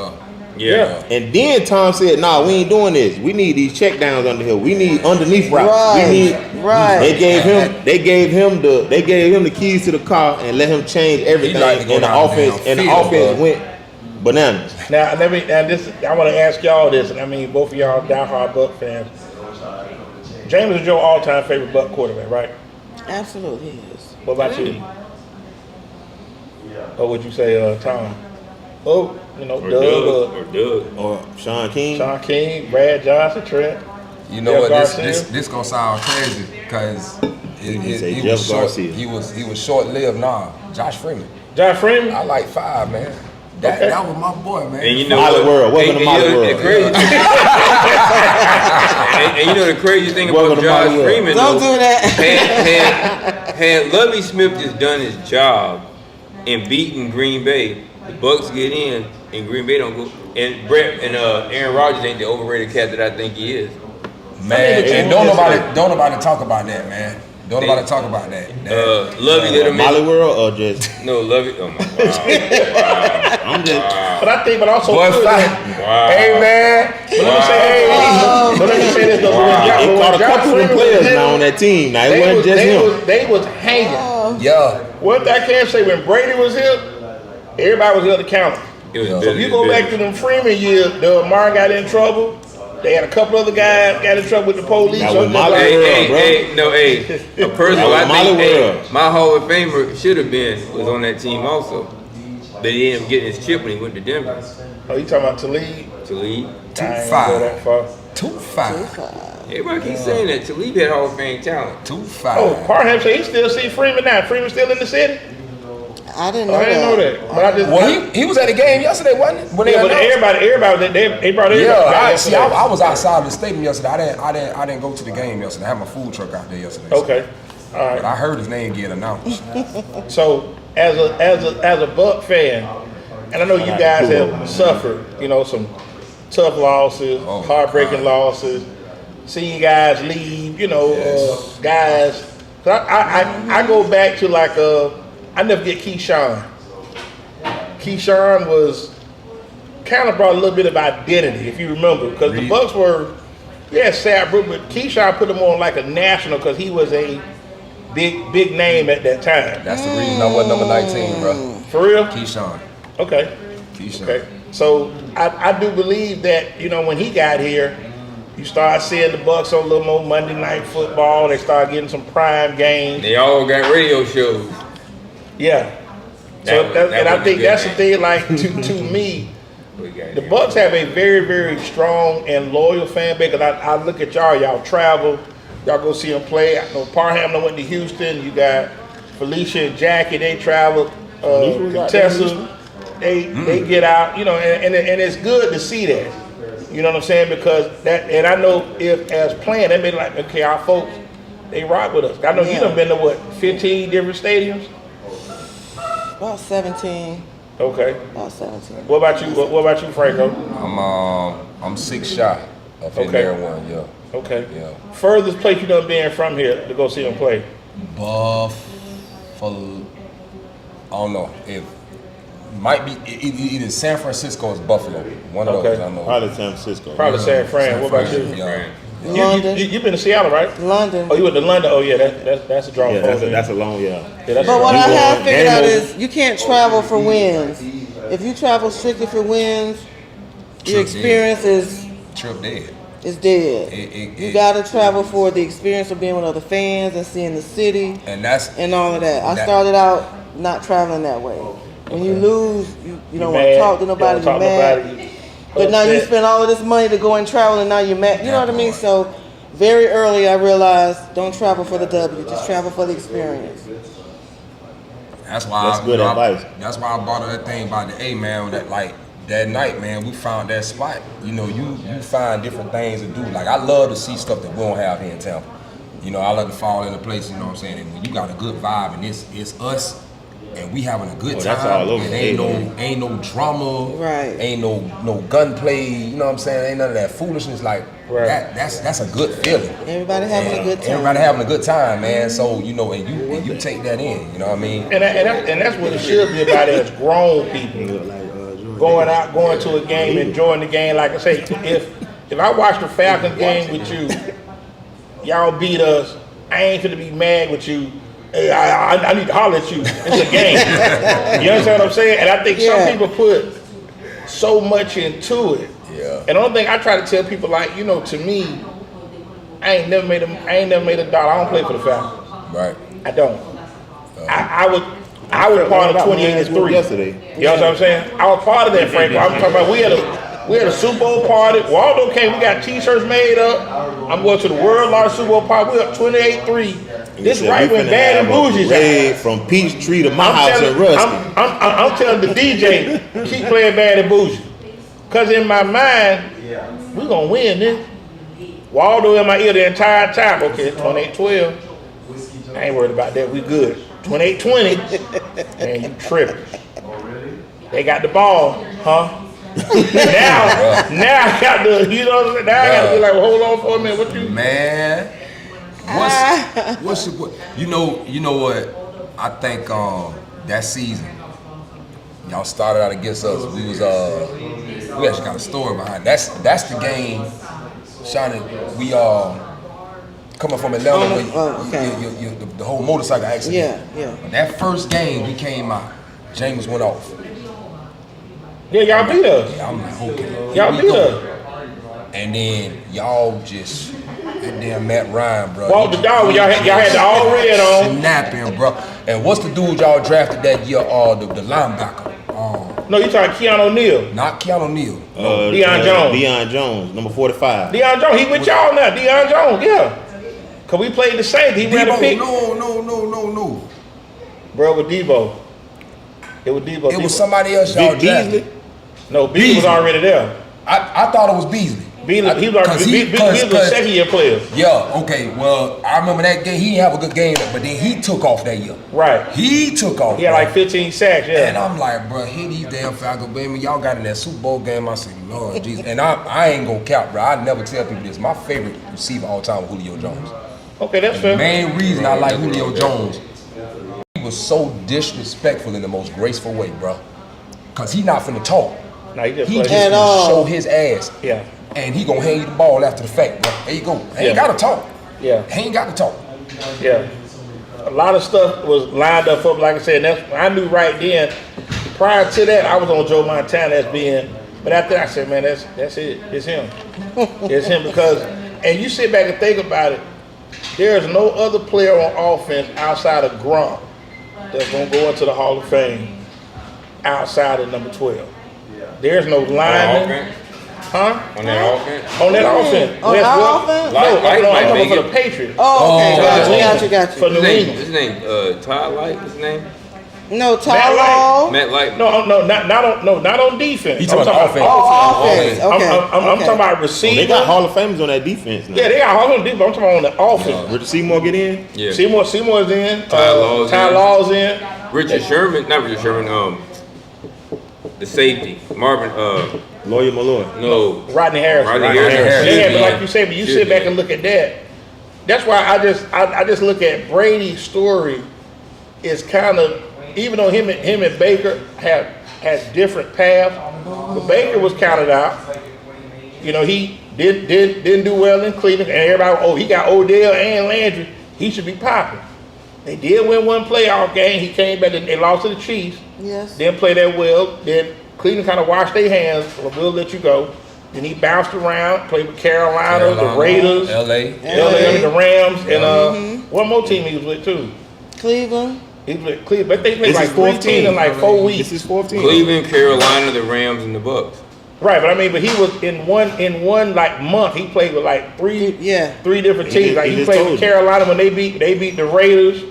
Yeah. And then Tom said, "Nah, we ain't doing this. We need these check downs under here. We need underneath routes. Right, We need." right. They gave him the keys to the car and let him change everything. He like to go and the down offense downfield, and the offense bro. went bananas. Now, I want to ask y'all this, and I mean, both of y'all diehard Buck fans. James is your all-time favorite Buck quarterback, right? Absolutely, he is. What about you? Or would you say Tom? Oh, you know, Or Doug, Doug. Or Sean King. Sean King, Brad Johnson, Trent. You know Jeff what? Garcia? This gonna sound crazy because say he Jeff was short. Garcia. He was short lived. Nah, Josh Freeman. John Freeman. I like 5, man. That Okay. that was my boy, man. And you know Molly what? World. Welcome to Molly you know, World. the crazy and you know the crazy thing Welcome about to Josh Molly World. Freeman, Don't though, do that. had Lovie Smith just done his job and beaten Green Bay, the Bucs get in and Green Bay don't go. And Brett and Aaron Rodgers ain't the overrated cat that I think he is. Man, but and you- don't nobody talk about that, man. Don't nobody talk about that. Lovey let him Molly in. World or just No, Lovey. Oh my wow. I'm just But also Boy, too, fine. Wow. hey man, but let me say this though. it caught a couple of players now on that team. Now it wasn't just him. They was hanging. Yeah. What I can say, when Brady was here, everybody was held to count. It was So So if you go back to them Freeman years, Lamar got in trouble. They had a couple other guys got in trouble with the police. That So was just Molly like- World, bro. A person That was I Molly think World. my Hall of Famer should have been was on that team also. But he ended up getting his chip when he went to Denver Oh, you talking about Talib? to lead. I ain't gonna go that far. 2-5. Everybody keeps saying that Talib had Hall of Fame talent. 2-5. Oh, Parham said he still see Freeman now. Freeman still in the city? I didn't Oh, know I didn't know that. But I just Well, he was at the game yesterday, wasn't he? When they yeah, but announced? everybody they brought everybody. Yeah, back I yesterday. was outside of the stadium yesterday. I didn't go to the game yesterday. I had my food truck out there yesterday. Okay, all right. But I heard his name get announced. So as a Buck fan, and I know you guys have suffered, you know, some tough losses, Oh, heartbreaking God. losses, seeing guys leave, you know, Yes. guys. Cause I go back to like I never get Keyshawn. Keyshawn was kind of brought a little bit of identity, if you remember, because the Reed. Bucks were, sad, but Keyshawn put him on like a national because he was a big name at that time. That's the reason I wasn't number 19, bro. For real? Keyshawn. Okay. Keyshawn. Okay. So I do believe that, you know, when he got here, you start seeing the Bucks on a little more Monday Night Football. They start getting some prime games. They all got radio shows. Yeah. So and I think that's the thing. Like to me, the Bucks have a very, very strong and loyal fan base. Because I look at y'all travel, y'all go see them play. I know Parham went to Houston. You got Felicia and Jackie. They traveled. Contessa. They get out. You know, and it's good to see that. You know what I'm saying? Because that, and I know if as playing, they been like, okay, our folks, they rock with us. I know you done been to what, 15 different stadiums? About 17. Okay. About 17. What about you? What about you, Franco? I'm 6 shy of hitting Okay. there one. Yeah. Okay. Yeah. Furthest place you done been from here to go see them play? Buffalo. I don't know if might be either San Francisco or Buffalo. One of those. Okay. I know. Probably San Francisco. Probably San Fran. What about you? Yeah. London. You been to Seattle, right? London. Oh, you went to London? Oh yeah, that's a draw. Yeah, for that's a long Yeah, that's But a draw. what I You have going figured out game is you can't travel for wins. If you travel strictly for wins, your True, experience is Trip dead. dead. It- You gotta travel for the experience of being with other fans and seeing the city And that's and all of that. I That- started out not traveling that way. When you lose, you don't want to mad. talk to nobody. You don't You're talk to mad. nobody. But now you Upset. spend all of this money to go and travel, and now you're mad. You know what I mean? So very early, I realized don't travel for the W, just travel for the experience. That's why That's good advice. That's why I bought that thing by the A, man. That like that night, man, we found that spot. You know, you find different things to do. Like I love to see stuff that we don't have here in Tampa. You know, I love to fall into place. You know what I'm saying? And when you got a good vibe and it's us. And we having a good Oh, time. that's all over and the ain't no drama. Right. Ain't no gunplay. You know what I'm saying? Ain't none of that foolishness. Like Right. that's a good feeling. Everybody having a good time. Everybody having a good time, man. So you know, and you take that in. You know what I mean? And that's what it should be about as grown people. Going out, going to a game, enjoying the game. Like I say, if I watch the Falcons game with you, y'all beat us, I ain't finna be mad with you. Hey, I need to holler at you. It's a game. You understand what I'm saying? And I think some people put so much into it. Yeah. And the only thing I try to tell people, like, you know, to me, I ain't never made a dollar. I don't play for the Falcons. Right. I don't. I was part of 28-3 yesterday. You know what I'm saying? I was part of that, Franco. I'm talking about we had a Super Bowl party. Waldo came. We got T-shirts made up. I'm going to the world's largest Super Bowl party. We up 28-3. This right when Bad and Bougie's out. From Peachtree to my house in Rusty. I'm telling the DJ, keep playing Bad and Bougie. Because in my mind, we going to win this. Waldo in my ear the entire time. Okay, 28-12. I ain't worried about that. We good. 28-20. Man, you tripping. They got the ball, huh? now I got to, you know what I'm saying? Now I got to be like, well, hold on for a minute. What you? Man. You know what? I think that season, y'all started out against us. We actually got a story behind it. That's the game, Shadi. We coming from Atlanta, the whole motorcycle accident. Yeah. When that first game we came out, James went off. Yeah, y'all beat us. Yeah, I'm like, okay. Y'all beat us. And then y'all just, that damn Matt Ryan, bro. Walk the dog, y'all had the all red on. Snapping, bro. And what's the dude y'all drafted that year, the linebacker? No, you talking Keanu O'Neal. Not Keanu Neal. Deion Jones. Deion Jones, number 45. Deion Jones, he with y'all now. Deion Jones, yeah. Cause we played the Saints. He ran a pick. No. Bro, with Debo. It was Debo. It was somebody else y'all drafted. No, Beasley was already there. I thought it was Beasley. Beasley was a second-year player. Yeah, okay. Well, I remember that game. He didn't have a good game, but then he took off that year. Right. He took off. He had like 15 sacks, yeah. And I'm like, bro, hit these damn Falcons, baby. Y'all got in that Super Bowl game. I said, Lord Jesus. And I ain't gonna cap, bro. I never tell people this. My favorite receiver all time was Julio Jones. Okay, that's fair. The main reason I like Julio Jones, he was so disrespectful in the most graceful way, bro. Cause he not finna talk. No, he just gonna show his ass. Yeah. And he gonna hand you the ball after the fact, bro. There you go. He ain't gotta talk. Yeah. He ain't got to talk. Yeah. A lot of stuff was lined up, like I said. That's I knew right then. Prior to that, I was on Joe Montana as being, but after that, I said, man, that's it. It's him. It's him because, and you sit back and think about it. There's no other player on offense outside of Gronk that's gonna go into the Hall of Fame outside of number 12. There's no lineman. Huh? On that offense? On that offense. On our offense? No, I'm talking for the Patriots. Oh, okay. Got you. For New England. His name, Todd Light, his name? No, Todd Law. Matt Light. No, not on defense. He's talking about offense. Offense. Okay. I'm talking about receiver. They got Hall of Famers on that defense now. Yeah, they got Hall of Famers. I'm talking about on the offense. Richard Seymour get in? Yeah. Seymour's in. Ty Law's in. not Richard Sherman, the safety. Marvin, Lawyer Malloy. no. Rodney Harris. Yeah, but like you say, but you sit back and look at that. That's why I just look at Brady's story is kind of, even though him and Baker had different paths, but Baker was counted out. You know, he didn't do well in Cleveland, and everybody, he got Odell and Landry, he should be popping. They did win one playoff game. He came back and they lost to the Chiefs. Yes. Didn't play that well. Then Cleveland kind of washed their hands. We'll let you go. Then he bounced around, played with Carolina, the Raiders, LA, the Rams, and one more team he was with too. Cleveland. He was with Cleveland. But they played This like is 14 in like 4 weeks. This is 14. Cleveland, Carolina, the Rams, and the Bucs. Right, but I mean, but he was in one like month. He played with like three different teams. Like he played with Carolina when they beat the Raiders.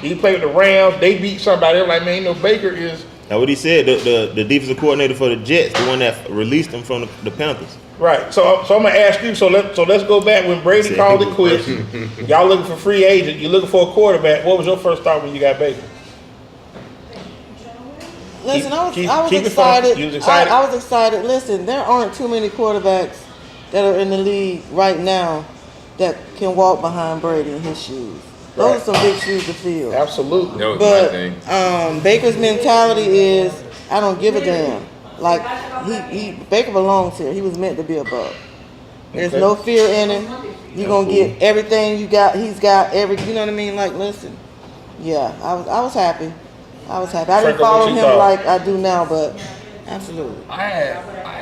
He played with the Rams. They beat somebody. They're like, man, you know, Baker is. Now what he said, the defensive coordinator for the Jets, the one that released him from the Panthers. Right. So I'm gonna ask you. So let's go back when Brady called it quits. Y'all looking for free agent. You're looking for a quarterback. What was your first thought when you got Baker? Listen, I was excited. You was excited? I was excited. Listen, there aren't too many quarterbacks that are in the league right now that can walk behind Brady in his shoes. Those are some big shoes to fill. Absolutely. That was my thing. Baker's mentality is, I don't give a damn. Like Baker belongs here. He was meant to be a Buc. There's no fear in him. You're gonna get everything you got. He's got every. You know what I mean? Like, listen. Yeah, I was happy. I didn't follow him like I do now, but absolutely. I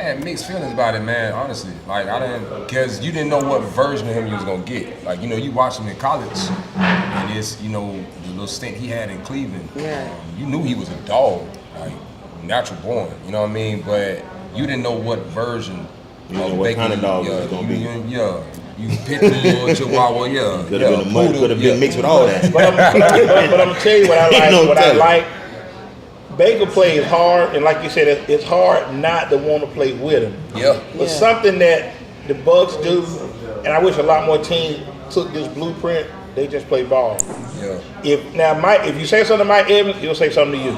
had mixed feelings about it, man. Honestly, like I didn't, because you didn't know what version of him you was gonna get. Like you watched him in college, and it's the little stint he had in Cleveland. Yeah. You knew he was a dog, like natural born. You know what I mean? But you didn't know what version. You know what kind of dog it was gonna be. You pit bull, chihuahua, Could have been mixed with all that. But I'm gonna tell you what I like. What I like. Baker plays hard, and like you said, it's hard not to want to play with him. Yeah. But something that the Bucs do, and I wish a lot more teams took this blueprint. They just play ball. Yeah. If you say something to Mike Evans, he'll say something to you.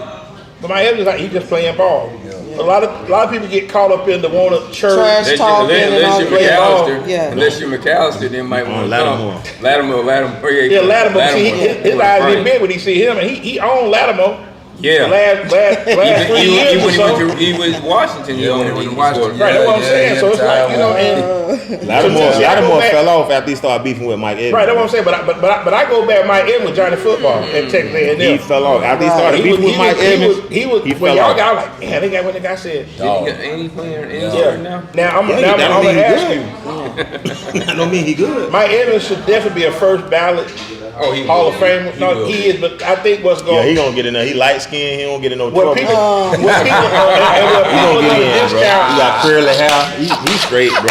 But Mike Evans, he's just playing ball. Yeah. A lot of people get caught up in the want to church. Trash talking and all that. Unless you're McAllister, then might want to Lattimore. Lattimore. Yeah, Lattimore. His eyes get big when he see him, and he owned Lattimore. Yeah. Last 3 years or so. He was Washington. Yeah, when he was Washington. Right, that's what I'm saying. So it's like, and Lattimore fell off after he started beefing with Mike Evans. right, that's what I'm saying. But I go back Mike Evans with Johnny Football at Texas A&M. He fell off after he started beefing with Mike Evans. He when y'all got like, man, they got what the guy said. Ain't he playing in now? Now I'm gonna ask you. That don't mean he good. Mike Evans should definitely be a first ballot Hall of Fame. No, he is, but I think what's going. Yeah, he gonna get in there. He light skinned. He don't get in no trouble. What people, He gonna get in, bro. He got curly hair. He's straight, bro.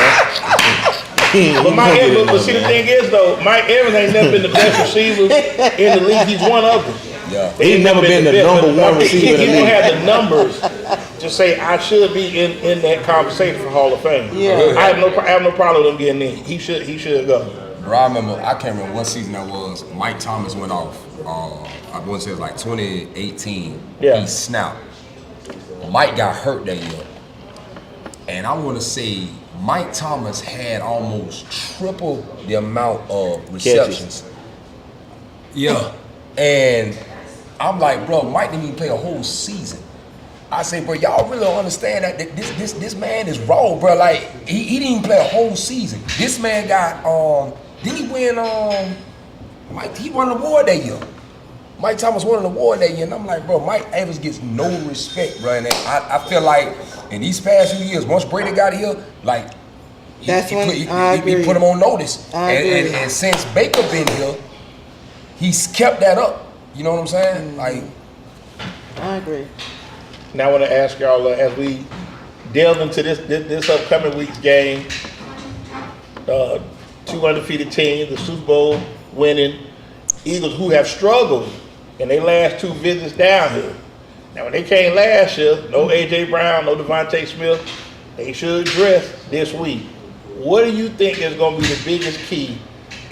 But Mike Evans, but see the thing is though, Mike Evans ain't never been the best receiver in the league. He's one of them. Yeah. He's never been the number one receiver in the He league. don't have the numbers to say I should be in that conversation for Hall of Fame. Yeah. I have no problem with him getting in. He should go. Bro, I can't remember what season that was. Mike Thomas went off. I want to say it was like 2018. Yeah. He snapped. Mike got hurt that year. And I want to say Mike Thomas had almost triple the amount of receptions. Yeah. And I'm like, bro, Mike didn't even play a whole season. I say, bro, y'all really don't understand that this man is raw, bro. Like, he didn't even play a whole season. This man got, did he win, Mike, he won an award that year. Mike Thomas won an award that year, and I'm like, bro, Mike Evans gets no respect, bro. And I feel like in these past few years, once Brady got here, like, he put him on notice. And since Baker been here, he's kept that up. You know what I'm saying? Like, I agree. Now I want to ask y'all as we delve into this upcoming week's game. 2 undefeated teams, the Super Bowl winning Eagles who have struggled in their last 2 visits down here. Now when they came last year, no A.J. Brown, no Devontae Smith, they should address this week. What do you think is going to be the biggest key?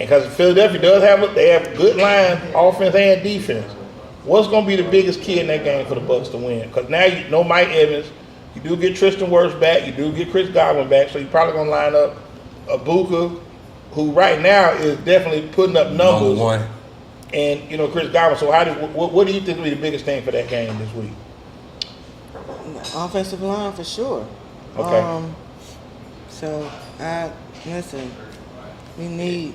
And because Philadelphia does have they have good line, offense and defense. What's going to be the biggest key in that game for the Bucs to win? Because now you know Mike Evans, you do get Tristan Wirfs back, you do get Chris Godwin back, so you're probably going to line up Ibuka, who right now is definitely putting up numbers. number one. And Chris Godwin. So what do you think will be the biggest thing for that game this week? Offensive line for sure. Okay. So listen, we need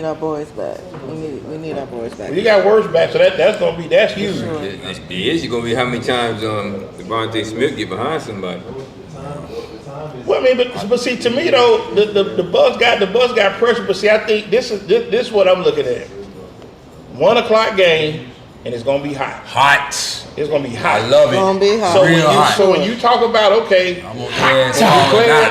our boys back. We need our boys back. Well, you got Wirfs back, so that's huge. Sure. The issue gonna be how many times Devontae Smith get behind somebody. Well, I mean, but see, to me though, the Bucs got pressure. But see, I think this is what I'm looking at. 1 o'clock game, and it's gonna be hot. It's gonna be hot. I love it. It's gonna be hot. So Real hot. So when you talk about I'm okay.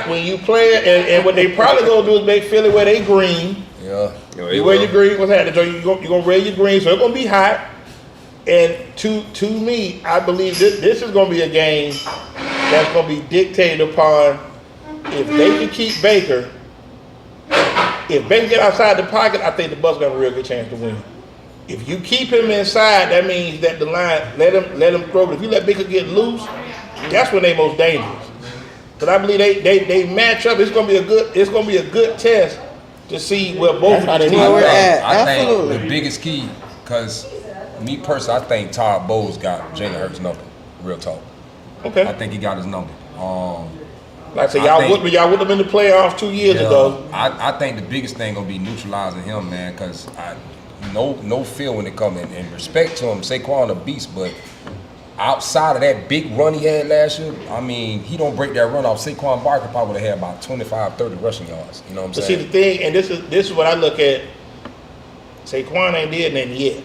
when you play it, and what they probably gonna do is make Philly wear they green. Yeah. You wear your green. What's happening? So you're gonna wear your green. So it's gonna be hot. And to me, I believe this is gonna be a game that's gonna be dictated upon if they can keep Baker. If Baker get outside the pocket, I think the Bucs got a real good chance to win. If you keep him inside, that means that the line let him throw. But if you let Baker get loose, that's when they're most dangerous. But I believe they match up. It's gonna be a good test to see where both of the teams we're are. at. I Absolutely. think the biggest key, because me personally, I think Todd Bowles got Jalen Hurts' number. Real talk. Okay. I think he got his number. Like I said, y'all would have been in the playoffs 2 years ago. I think the biggest thing gonna be neutralizing him, man, because no feel when it comes in. And respect to him, Saquon a beast, but outside of that big run he had last year, I mean, he don't break that run off. Saquon Barkley probably would have had about 25, 30 rushing yards. You know what I'm But saying? see the thing, and this is what I look at. Saquon ain't did nothing yet,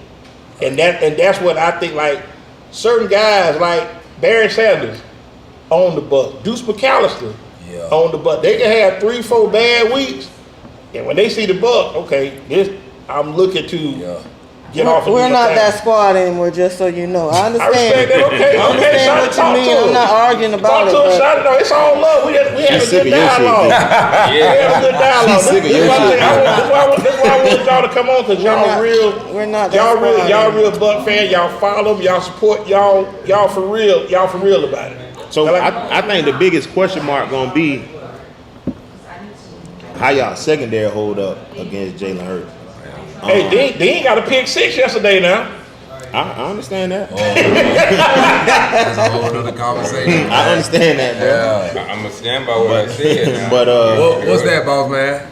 and that's what I think. Like certain guys, like Barry Sanders, on the Bucs, Deuce McAllister, on the Bucs. They can have 3-4 bad weeks, and when they see the Bucs, okay, I'm looking to get off. We're not that squad anymore, just so you know. I understand. I respect that. Okay, I understand what you mean. I'm not arguing about it. Talk to him, no, it's all love. We had a good dialogue. We had a good dialogue. That's why I wanted y'all to come on, because y'all real. We're not. Y'all real Buck fan. Y'all follow them. Y'all support. Y'all for real. Y'all for real about it. So I think the biggest question mark gonna be how y'all secondary hold up against Jalen Hurts. Hey, they ain't got a pick 6 yesterday now. I understand that. That's a whole other conversation. I understand that, bro. Yeah. I'm gonna stand by what I said. Now. But What's that, boss man?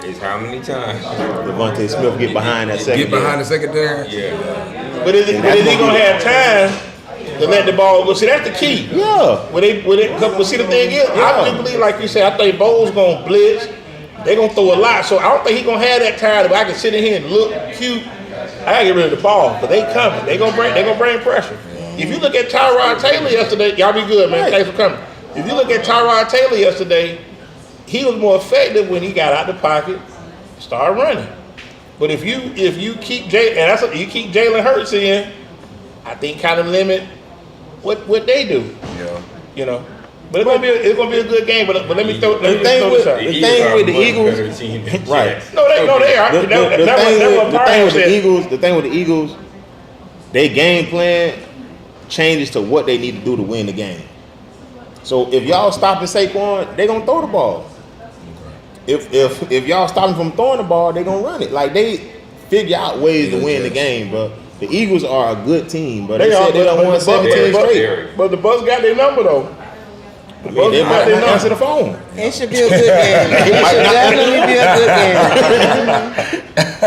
It's how many times? Devontae Smith get behind that secondary. Get behind the secondary? Yeah. But is he gonna have time to let the ball? Well, see, that's the key. Yeah. See, the thing is, I really believe, like you said, I think Bowles gonna blitz. They gonna throw a lot, so I don't think he gonna have that time. But I can sit in here and look cute. I gotta get rid of the ball, but they coming. They gonna bring pressure. If you look at Tyrod Taylor yesterday, y'all be good, man. Thanks for coming. If you look at Tyrod Taylor yesterday, he was more effective when he got out the pocket, started running. But if you keep you keep Jalen Hurts in, I think kind of limit what they do. Yeah. You know. But it's gonna be a good game. But let me throw this out. The thing with the Eagles, right? No, they are. The thing with the Eagles, their game plan changes to what they need to do to win the game. So if y'all stopping Saquon, they gonna throw the ball. If y'all stop them from throwing the ball, they gonna run it. Like they figure out ways to win the game, bro. The Eagles are a good team, but they said they don't won 17 straight. But the Bucs got their number though. They might not answer the phone. It should be a good game. It should definitely be a good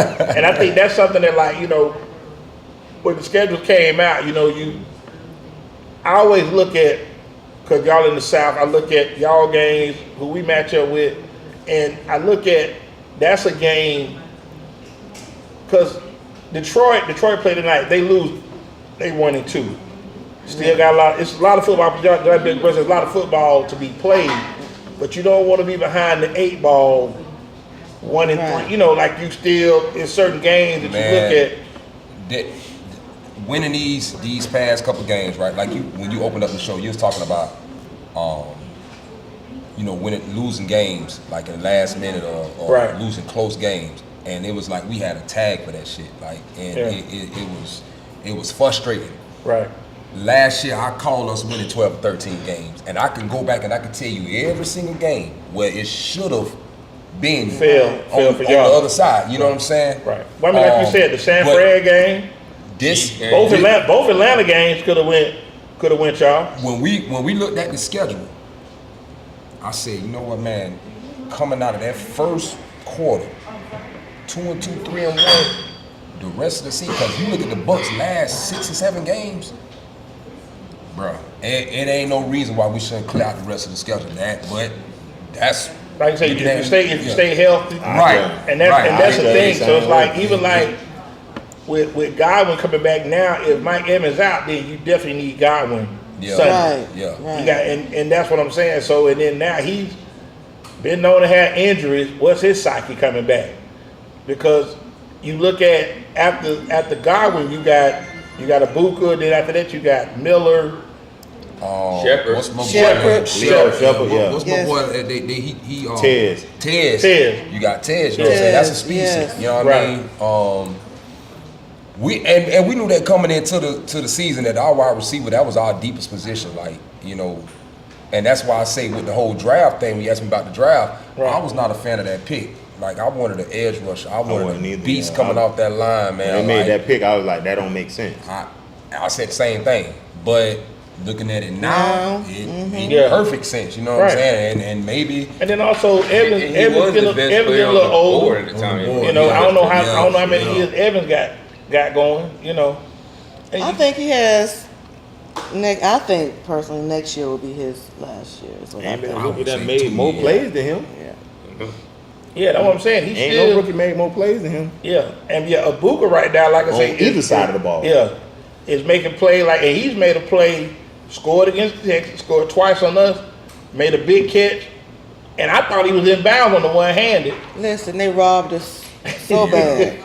game. And I think that's something that, like, you know, when the schedule came out, you know, I always look at, because y'all in the South, I look at y'all games, who we match up with, and I look at, that's a game, because Detroit played tonight, they lose, they 1-2. Still got it's a lot of football. There's a lot of football to be played, but you don't want to be behind the 8 ball, 1-3. You know, like you still in certain games that you look at. Winning these past couple games, right? Like when you opened up the show, you was talking about, losing games like in the last minute or losing close games, and it was like we had a tag for that shit, like, and it was frustrating. Right. Last year, I called us winning 12 or 13 games. And I can go back and I can tell you every single game where it should have been on the other side. You know what I'm saying? Right. Well, I mean, like you said, the San Fran game, both Atlanta games could have went y'all. When we looked at the schedule, I said, you know what, man? Coming out of that first quarter, 2-2, 3-1, the rest of the season, because you look at the Bucs' last 6 or 7 games, bro, it ain't no reason why we shouldn't clear out the rest of the schedule. But that's like I say, if you stay healthy, right? And that's the thing. So it's like even like with Godwin coming back now, if Mike Evans out, then you definitely need Godwin. Yeah, right. Yeah. Right. You got, and that's what I'm saying. So and then now he's been known to have injuries. What's his psyche coming back? Because you look at after Godwin, you got Ibuka. Then after that, you got Miller. Shepard. What's my boy? Shepard, yeah. What's my boy? Tez. Tez. You got Tez. You know what I'm saying? That's a species. You know what I mean? We knew that coming into the season that our wide receiver, that was our deepest position. Like, you know, and that's why I say with the whole draft thing, when you asked me about the draft, I was not a fan of that pick. Like, I wanted an edge rusher. I wanted a beast coming off that line, man. When they made that pick, I was like, that don't make sense. I said the same thing. But looking at it now, it made perfect sense. You know what I'm saying? And maybe. And then also Evans getting a little older at the time. You know, I don't know how many years Evans got going. You know, I think he has I think personally next year will be his last year. Is what I Ain't been a think. rookie that made more plays than him. Yeah, that's what I'm saying. He Ain't still, no rookie made more plays than him. Yeah, and Abuka right now, like I On say, either side of the ball. Yeah, is making play like, and he's made a play, scored against Texas, scored twice on us, made a big catch, and I thought he was in bounds on the one-handed. Listen, they robbed us so bad.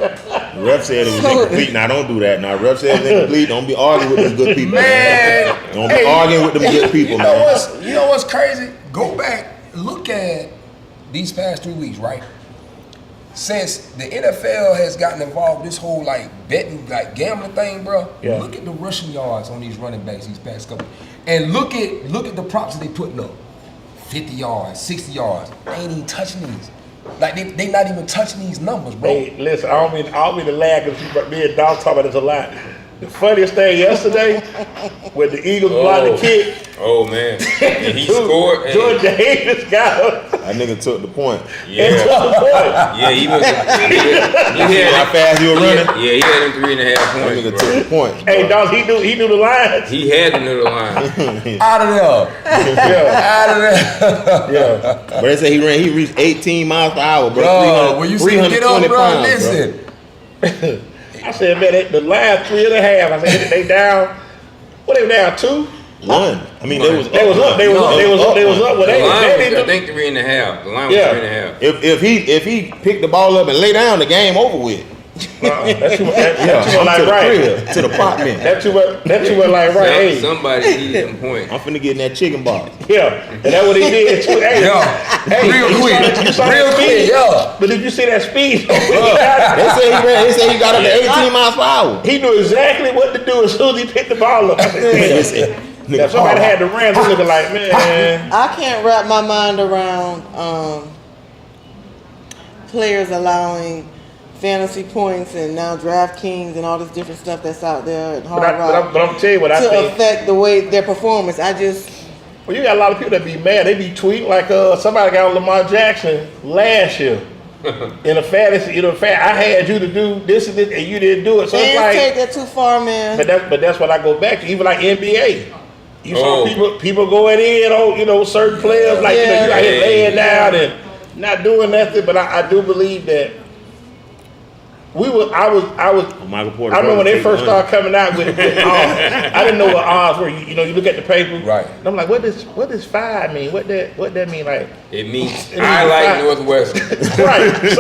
The ref said it was incomplete. Now don't do that. Now ref said it was incomplete. Don't be arguing with them good people, man. Don't be arguing with them good people, man. You know what's crazy? Go back, look at these past 3 weeks, right? Since the NFL has gotten involved, this whole like betting, like gambling thing, bro. Yeah. Look at the rushing yards on these running backs these past couple, and look at the props that they putting up. 50 yards, 60 yards. They ain't even touching these. Like they not even touching these numbers, bro. Hey, listen, I don't mean to lag because me and Dog talk about this a lot. The funniest thing yesterday, when the Eagles blocked the kick. Oh man, and he scored. Jordan Davis got him. That nigga took the point. Yeah, And took the point. yeah, he was. How fast he was running? Yeah, he had them 3.5 That points. nigga Bro. took the point. Hey, Dog, he knew the lines. He had to know the line. Out of there, Yeah, out of there, yeah. But they say he reached 18 miles per hour, bro. bro. When you see him get up, 320 bro, pounds, listen. I said, man, the last 3.5. I said, they down. What, they were down 2? One. I mean, they was They was up. They was up. Well, The line they was, didn't I do. think 3.5. The line was Yeah. 3.5. If he picked the ball up and lay down, the game over with. That's too much like to the right. crib, to the apartment. That's too much like right. Hey, Somebody needed them points. I'm finna get in that chicken box. yeah, and that's what he did. Too. Hey, Yo, hey, real you quick, saw real that quick, speed? yo. But did you see that speed? They say he got up to 18 miles per hour. He knew exactly what to do as soon as he picked the ball up. Now, somebody had the Rams looking like, man. I can't wrap my mind around players allowing fantasy points and now DraftKings and all this different stuff that's out there and Hard Rock But I'm tell you what I to think. affect the way their performance. Well, you got a lot of people that be mad. They be tweeting like somebody got on Lamar Jackson last year in a fantasy. I had you to do this and this, and you didn't do it. So it's Fans like, take that too far, man. but that's what I go back to. Even like NBA, you saw people going in on certain players like you out here laying down and not doing nothing. But I do believe that I was. Michael Porter I remember when they Brothers first started coming out with odds. I didn't know what odds were. You look at the paper, Right. And I'm like, what does 5 mean? What that mean? Like, It means It I means like five. Northwestern. right.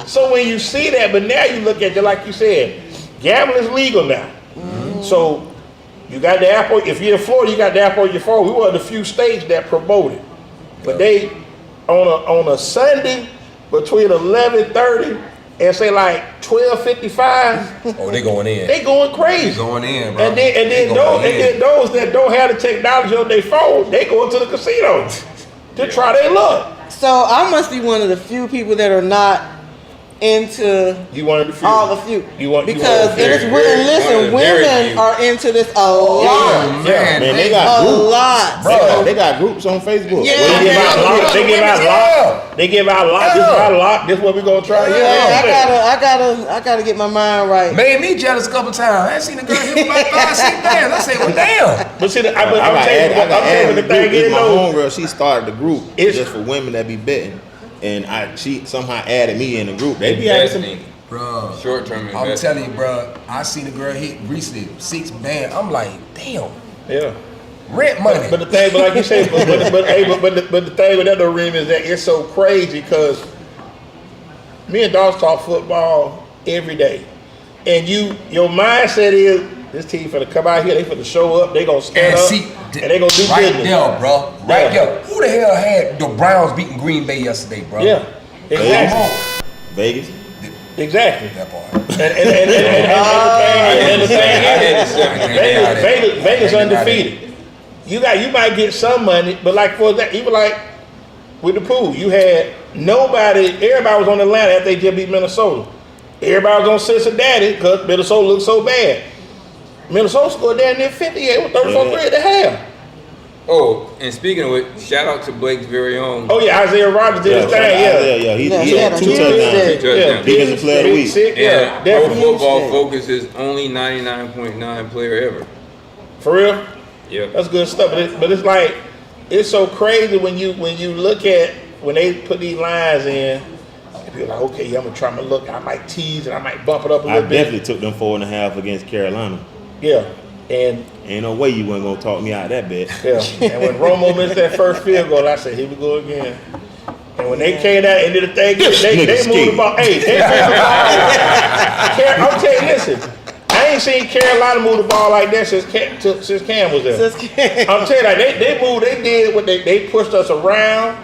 So when you see that, but now you look at it like you said, gambling is legal now. So you got the Apple. If you're in Florida, you got the Apple on your phone. We were the few states that promoted, but they on a Sunday between 11:30 and say like 12:55. Oh, they going in. They going crazy. Going in, bro. And then those that don't have the technology on their phone, they go to the casino to try their luck. So I must be one of the few people that are not into You wanted the few. all the few. Because very, it's very- women. Listen, one of the very women few. are into this a lot. man, Man, they A got groups. lot. Bro, they got groups on Facebook. Yeah. They give out lock. They give out lock. They give out lock. This is our lock. This is what we gonna try. I gotta get my mind right. Made me jealous a couple times. I ain't seen a girl hit me like 5, 6 bands. I say, well, damn. But see, I'm I got telling you what the thing is, my though. homegirl, she started the group It's- just for women that be betting. And she somehow added me in the group. They be having some. Investing. Bro, Short-term I'm investment. telling you, bro, I seen a girl hit recently 6 band. I'm like, damn, Yeah. rent money. But the thing, but like you said, but the thing with that arena is that it's so crazy because me and Dogs talk football every day, and your mindset is this team finna come out here, they finna show up, they gonna stand and up, see, and they gonna do right business. there, bro. Right Yeah. there. Who the hell had the Browns beating Green Bay yesterday, bro? Yeah, Come exactly, on. Vegas. exactly. That part. And the thing is, Vegas undefeated. You might get some money, but like for that, even like with the pool, you had everybody was on Atlanta after they just beat Minnesota. Everybody was on Cincinnati because Minnesota looked so bad. Minnesota scored down near 58 with 34-3 at the half. Oh, and speaking of which, shout out to Blake's very own. Oh yeah, Isaiah Rogers did his thing. Yeah. He had 2 touchdowns. Touchdown. Defensive player of the week. Sick, yeah, And Pro definitely. Football Focus is only 99.9 player ever. For real? Yeah. That's good stuff. But it's like, it's so crazy when you look at, when they put these lines in, and people like, okay, I'm going to try my look. I might tease and I might bump it up a little bit. I definitely took them 4.5 against Carolina. Yeah. And ain't no way you wasn't going to talk me out that bad. yeah. And when Romo missed that first field goal, I said, here we go again. And when they came out and did the thing, they moved the ball. Hey, they moved the ball. I'm telling you, listen. I ain't seen Carolina move the ball like that since Cam was there. I'm telling you, they moved. They did what they pushed us around.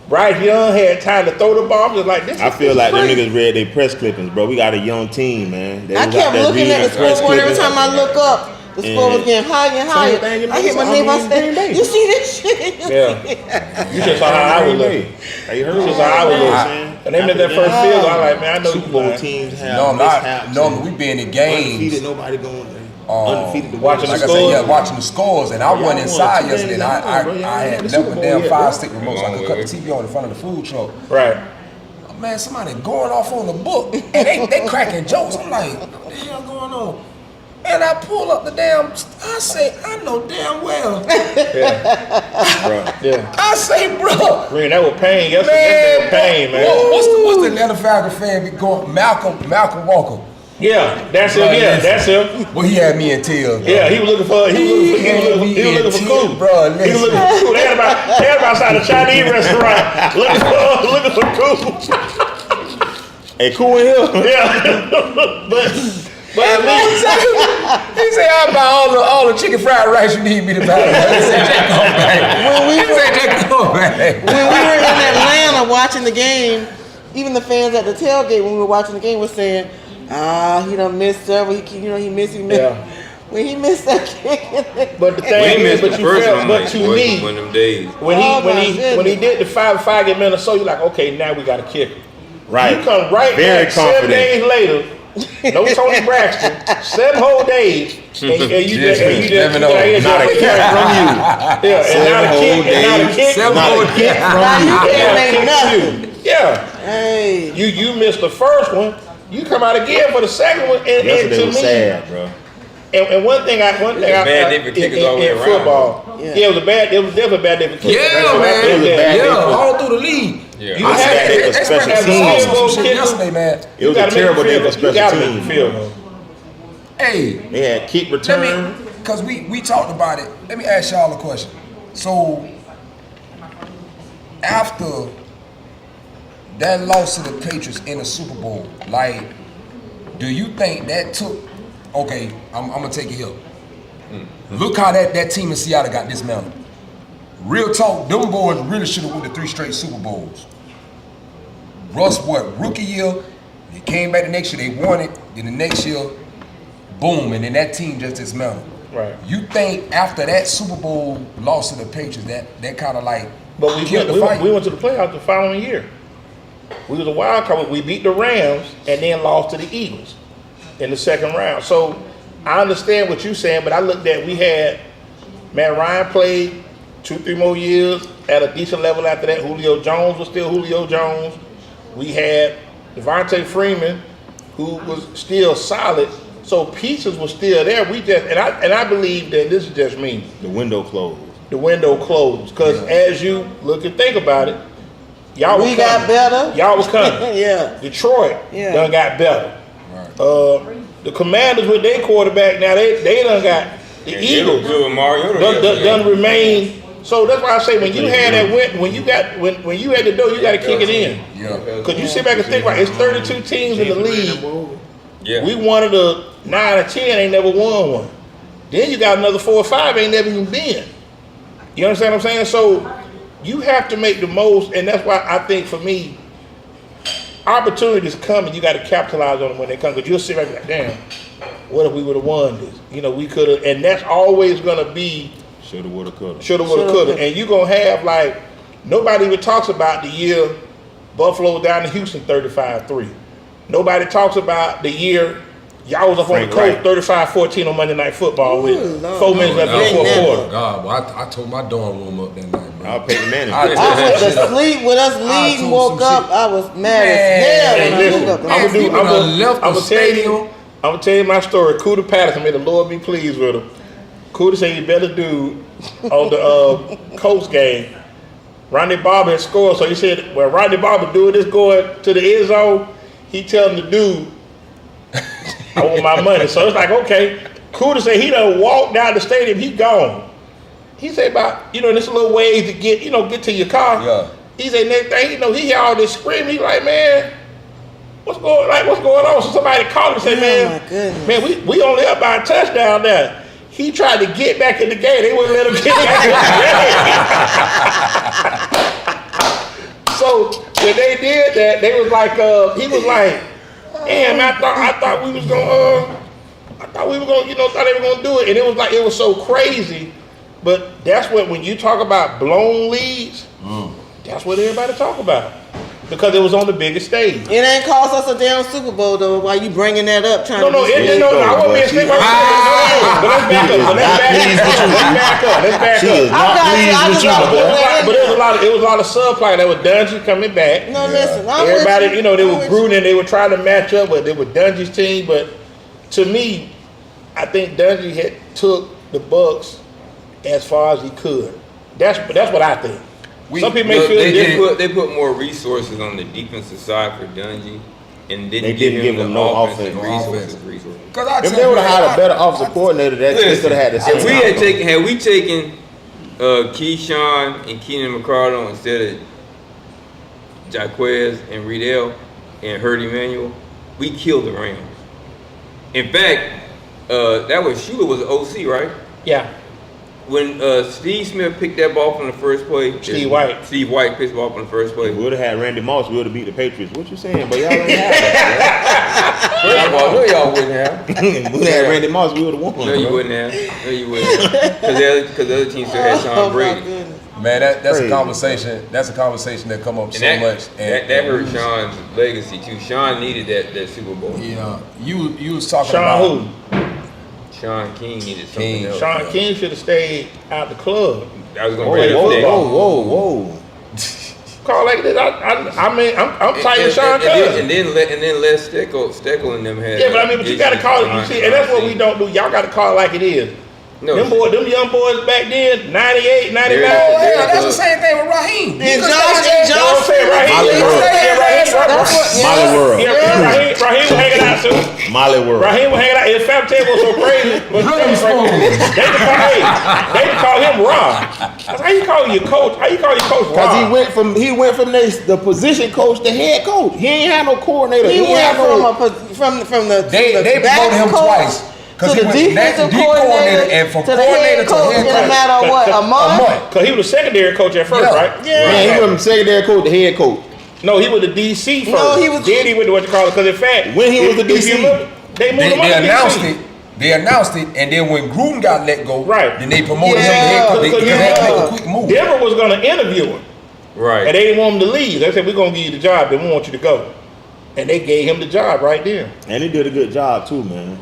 Bryce Young had time to throw the ball. I'm just like this. I feel like them niggas read their press clippings, bro. We got a young team, man. I kept looking at the scoreboard every time I look up. The score was getting higher and higher. I hit my neighbor. I said, "You see this shit?" Yeah. You just saw how I was looking. You heard just how I was looking. And they made that first field goal. I'm like, man, I know Super Bowl teams have No, we been in games. Undefeated, nobody going undefeated. Watching the like scores. I said, yeah, watching the scores, and I went inside yesterday, and I had left a damn 5-stick remote, so I could cut the TV on in front of the food truck. Right. Man, somebody going off on the book, and they cracking jokes. I'm like, what the hell going on? And I pull up the damn, I say, I know damn well. Yeah. I say, bro. Green, that was pain. Yesterday was pain, man. What's the Atlanta Falcon fan be going? Malcolm Walker. Yeah, that's him. Yeah, that's him. Well, he had me in tears. Yeah, he was looking for cool. He was looking for cool. They had about outside a Chinese restaurant looking for cool. Hey, cool in here. Yeah, but he said, "I buy all the chicken fried rice you need me to buy." He said, "Just come back." When we were in Atlanta watching the game, even the fans at the tailgate when we were watching the game were saying, he done missed several. He missed. Yeah. When he missed that kick. But the thing is, but you felt, but to me, one of them days. when he did the 5-5 against Minnesota, you're like, okay, now we got a kicker. Right. You come right Very back confident. 7 days later. No Tony Braxton, 7 whole days, and you just not a kick from you. Yeah, and not a kick from you. Yeah. Hey. You missed the first one. You come out again for the second one, and Yesterday to was me, sad, bro. and one thing I bad day for kickers all the way in around. football, it was definitely a bad day for kickers. Yeah, man. All through the league. Yeah. You have to special as a teams. field goal Shit kicker, yesterday, man. It was a terrible day for special teams. Hey, They had kick return. because we talked about it. Let me ask y'all a question. So, after that loss to the Patriots in the Super Bowl, like, do you think that took? Okay, I'm gonna take it here. Look how that team in Seattle got dismantled. Real talk, them boys really should have won the 3 straight Super Bowls. Russ, rookie year, they came back the next year, they won it, then the next year, boom, and then that team just dismantled. Right. You think after that Super Bowl loss to the Patriots, that kind of like But we killed the fight? went to the playoffs the following year. We was a wild card. We beat the Rams and then lost to the Eagles in the second round. So I understand what you're saying, but I looked at, we had Matt Ryan played 2-3 more years at a decent level after that. Julio Jones was still Julio Jones. We had Devontae Freeman, who was still solid. So pieces were still there. We just and I believe that this is just me. The window closed. The window closed because as you look and think about it, y'all We got better. Y'all was coming. Yeah. Detroit done got better. Right. The Commanders with their quarterback now they done got the Eagles done remain. So that's why I say when you had that when you had the door, you got to kick it in. Yeah. Because you sit back and think about it, it's 32 teams in the league. Yeah. We one of the 9 or 10 ain't never won one. Then you got another 4 or 5 ain't never even been. You understand what I'm saying? So you have to make the most, and that's why I think for me, opportunities come and you got to capitalize on them when they come. Because you'll sit back and be like, damn, what if we would have won this? You know, we could have, and that's always going to be Shoulda, woulda, coulda. shoulda, woulda, coulda. And you going to have like, nobody even talks about the year Buffalo down to Houston 35-3. Nobody talks about the year y'all was up on the coast 35-14 on Monday Night Football with 4 minutes left in the fourth quarter. God, well, I told my dorm room up that night, bro. I'll pay the manager. I went to sleep with us leading, woke up. I was mad as hell when I woke up. I'm gonna tell you my story. Cuda Patterson, may the Lord be pleased with him. Cootie said he better do on the Colts game. Rodney Barber had scored, so he said, well, Rodney Barber doing this going to the end zone, he telling the dude, I want my money. So it's like, okay. Cootie said he done walked down the stadium, he gone. He said about, this little ways to get to your car. Yeah. He said next thing he hear all this screaming, he like, man, what's going on? So somebody called him and said, man, we only up by a touchdown now. He tried to get back in the game. They wouldn't let him get back in the game. So when they did that, they was like, he was like, damn, I thought we was gonna, thought they were gonna do it, and it was so crazy. But that's when you talk about blown leads, that's what everybody talk about. Because it was on the biggest stage. It ain't cost us a damn Super Bowl though. Why you bringing that up? I won't be a stick. But let's back up. She is not pleased with you, but it was a lot of subplot. There was Dungy coming back. No, listen. Everybody, they were Gruden. They were trying to match up, but they were Dungy's team. But to me, I think Dungy had took the Bucs as far as he could. That's what I think. Some people may feel different. They put more resources on the defensive side for Dungy, and didn't give him no offensive resources. If they would have had a better offensive coordinator, they could have had the same. Had we taken Keyshawn and Keenan McCardle instead of Jaquez and Riedel and Hurt Emmanuel, we killed the Rams. In fact, that was Shula was the OC, right? Yeah. When Steve Smith picked that ball from the first play, Steve White picked the ball from the first play. We would have had Randy Moss. We would have beat the Patriots. What you saying? But y'all ain't have that. First of all, no, y'all wouldn't have. We would have had Randy Moss. We would have won. No, you wouldn't have. No, you wouldn't have. Because the other team still had Tom Brady. Man, that's a conversation. That's a conversation that come up so much. And that hurt Sean's legacy too. Sean needed that Super Bowl. Yeah, you was talking Sean about who? Sean King needed something else. Sean King should have stayed out the club. I was gonna bring it up. Whoa. Call like this. I'm tired of Sean King. And then let Steckel and them have. Yeah, but you gotta call it. You see, and that's what we don't do. Y'all gotta call it like it is. No, them young boys back then, 98, 99. That's the same thing with Raheem. And Josh. Molly World. Raheem was hanging out too. Molly World. Raheem was hanging out. His fam table was so crazy. They could call him Ron. That's how you call your coach. How you call your coach Ron? Because he went from the position coach to head coach. He ain't had no coordinator. He went from the they promoted him twice. To the defensive coordinator and from to the coordinator head coach in a matter of what, a month? Because he was a secondary coach at first, right? Yeah. He went from secondary coach to head coach. No, he was the DC first. No, he was. Then he went to what you call it. Because in fact, when he was the DC, they moved him up to DC. They announced it, and then when Gruden got let go, then they promoted him to head coach. Because they had to make a quick move. Denver was going to interview him. Right. And they didn't want him to leave. They said, we're going to give you the job. They want you to go. And they gave him the job right there. And he did a good job too, man.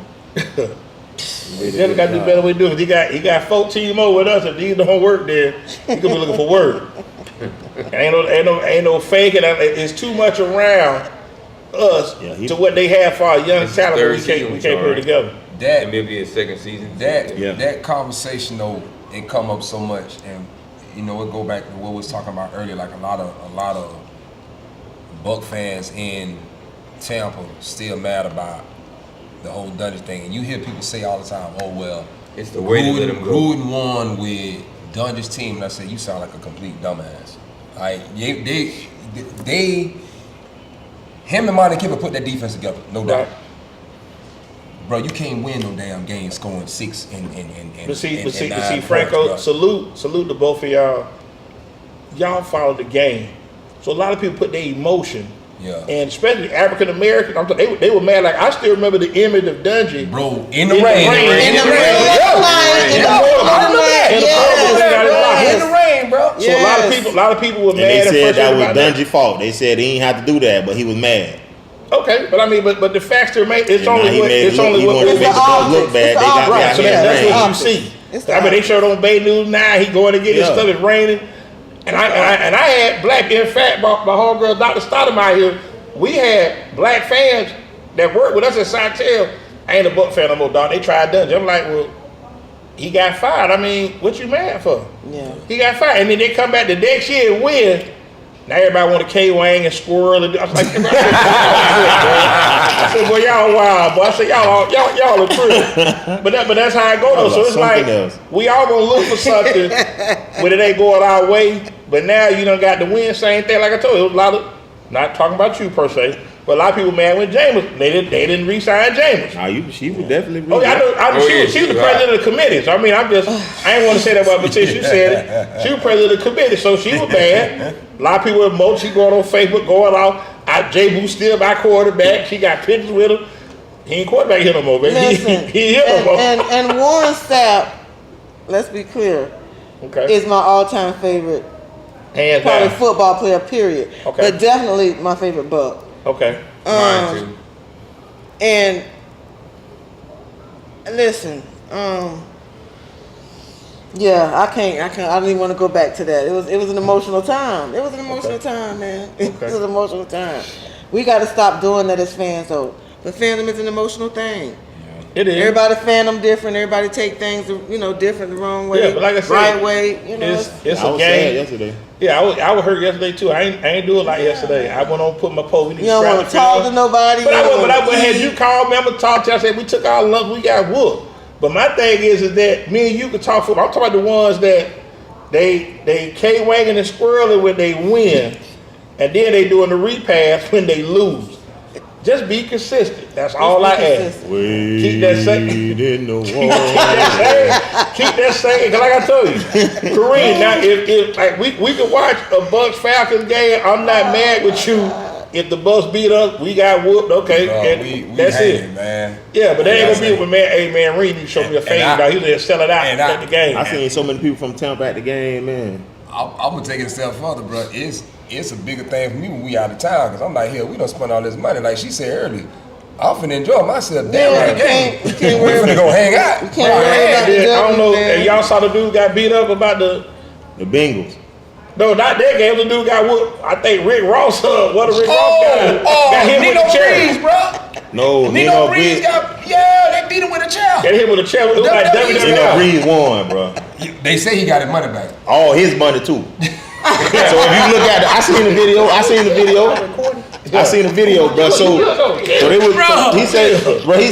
Denver got to do better way to do it. He got 14 more with us. If these don't work there, he could be looking for work. Ain't no faking. It's too much around us to what they have for our young talent. We can't put it together. That maybe a second season. That conversation though, it come up so much, and it go back to what we was talking about earlier. Like a lot of Buck fans in Tampa still mad about the whole Dungy thing, and you hear people say all the time, "Oh well, it's the way to let him go." Gruden won with Dungy's team, and I said, "You sound like a complete dumbass." Like him and Monte Kipper put that defense together, no doubt. Bro, you can't win no damn game scoring 6 and But see, Franco, salute to both of y'all. Y'all follow the game, so a lot of people put their emotion. Yeah. And especially African Americans, they were mad. Like I still remember the image of Dungy. Bro, in the rain. In the rain, bro. So a lot of people were mad. And they said that was Dungy's fault. They said he didn't have to do that, but he was mad. Okay, but the facts remain. It's only what makes the Bucs look bad. They got right. So that's what you see. They showed on Bay News now. He going to get his stuff. It's raining. And I had black, in fact, my homegirl, Dr. Stoudemire here, we had black fans that worked with us at Sitel. I ain't a Buck fan no more, dog. They tried Dungy. I'm like, well, he got fired. I mean, what you mad for? Yeah. He got fired, and then they come back the next year and win. Now everybody want to K-Wang and squirrel. And I was like, I said, boy, y'all wild, boy. I said, y'all are true. But that's how I go though. So it's like we all gonna look for something when it ain't going our way. But now you done got the win. Same thing. Like I told you, it was a lot of not talking about you per se. But a lot of people mad when Jameis, they didn't re-sign Jameis. She would definitely. Oh, yeah, I know. She was the president of the committee. So I mean, I ain't want to say that, but since you said it, she was president of the committee, so she was bad. A lot of people emote. She going on Facebook, going off. J. Boo still my quarterback. She got pictures with him. He ain't quarterback here no more, baby. Listen, he here no more. And Warren Sapp, let's be clear, is my all-time favorite. Hands probably down. football player, period. Okay. But definitely my favorite Buck. Okay. Mine too. And listen, yeah, I don't even want to go back to that. It was an emotional time. It was an emotional time, man. It was an emotional time. We got to stop doing that as fans, though. But fandom is an emotional thing. It is. Everybody fandom different. Everybody take things, different, the wrong way. Yeah, but like I said, right way. It's I a was game. sad yesterday. Yeah, I was hurt yesterday too. I ain't do it like yesterday. I went on put my post. You don't want to talk to nobody. But I had you called me. I'm gonna talk to you. I said we took our lunch. We got whooped. But my thing is that me and you can talk football. I'm talking about the ones that they K-wanging and squirreling when they win, and then they doing the repass when they lose. Just be consistent. That's all I ask. Keep that same. in the wall. Keep that same. Like I told you, Kareem. Now, if like we can watch a Bucs Falcons game, I'm not mad with you. If the Bucs beat us, we got whooped. Okay, and we that's it, man. Yeah, but they ain't gonna be with man. Hey man, Reed, you show me a favor. He was there sell it out at the game. I seen so many people from Tampa at the game, man. I'm gonna take it a step further, bro. It's a bigger thing for me when we out of town, because I'm like, here, we don't spend all this money. Like she said earlier, I'm finna enjoy myself. Damn right game. We finna go hang out. We can't worry about I don't know. And y'all saw the dude got beat up about the Bengals. No, not that game. The dude got whooped. I think Rick Ross. What Rick Ross got hit with a chair. Breeze, bro. No, Nino Breeze they beat him with a chair. Got hit with a chair. It was like Nino Breeze won, bro. They say he got his money back. All his money too. So if you look at it, I seen the video, bro. So they was. He said, bro. He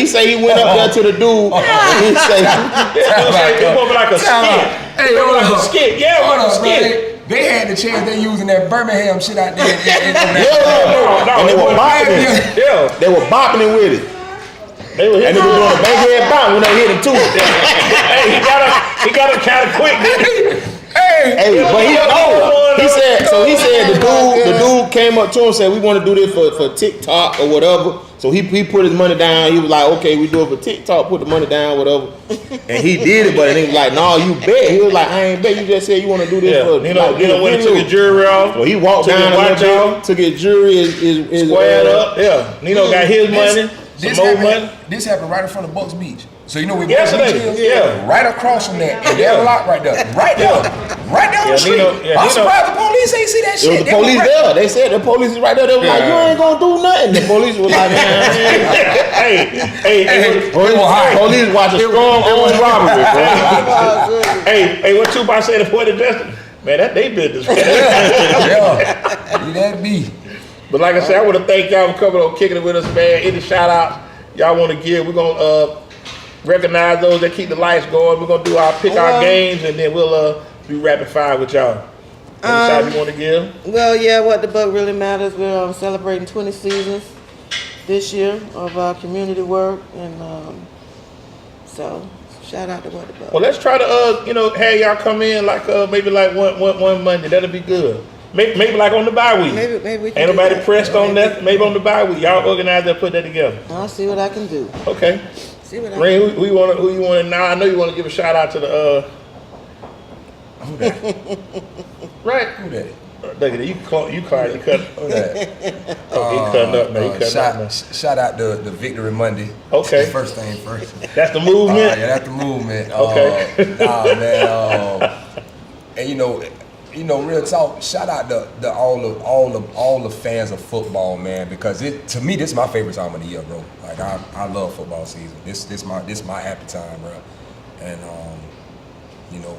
say he went up there to the dude. And he say, it was like a skit. Hey, hold up. Skit. Yeah, it was a skit. They had the chance they using that Birmingham shit out there. No, and they were bopping it. Yeah, They were bopping it with it. they were And they were doing a big head bop when they hit him too. Hey, he got him kind of quick. Hey, but he said the dude came up to him and said we want to do this for TikTok or whatever. So he put his money down. He was like, okay, we do it for TikTok. Put the money down, whatever. And he did it, but he was like, no, you bet. He was like, I ain't bet. You just said you want to do this for. Nino went and took his jury off. So he walked down a little bit, took his jury, his squared up. Yeah, Nino got his money. Some more money. This happened right in front of Bucs Beach. So you know we Yesterday, yeah, right across from that, and they're locked right there, right there on the street. I'm surprised the police ain't see that shit. It was the police there. They said the police is right there. They was like, you ain't gonna do nothing. The police was like, man. Hey, police watch a strong armed robbery, bro. Hey, what Tupac said to point of justice? Man, that they business. Yeah, that be. But like I said, I want to thank y'all for coming on, kicking it with us, man. Any shout outs y'all want to give? We're gonna recognize those that keep the lights going. We're gonna do our our games, and then we'll do rapid fire with y'all. Any shout you want to give? Well, yeah, what the Buck really matters. We're celebrating 20 seasons this year of our community work, and so shout out to what the Buck. Well, let's try to have y'all come in like maybe like one Monday. That'll be good. Maybe like on the bye week. Maybe we can. Ain't nobody do that. pressed on that. Maybe on the bye week. Y'all organize that, put that together. I'll see what I can do. Okay. See what I Ray, can do. who you want to now? I know you want to give a shout out to the Who that? right. Who that? Look at it. You cut. Who that? Oh, he cutting up, man. He cutting up, man. Shout out the Victory Monday. Okay. First thing first. That's the movement. Yeah, that's the movement. Okay. Man. And you know, real talk. Shout out to all the fans of football, man, because to me this is my favorite time of the year, bro. Like I love football season. This my happy time, bro. And you know,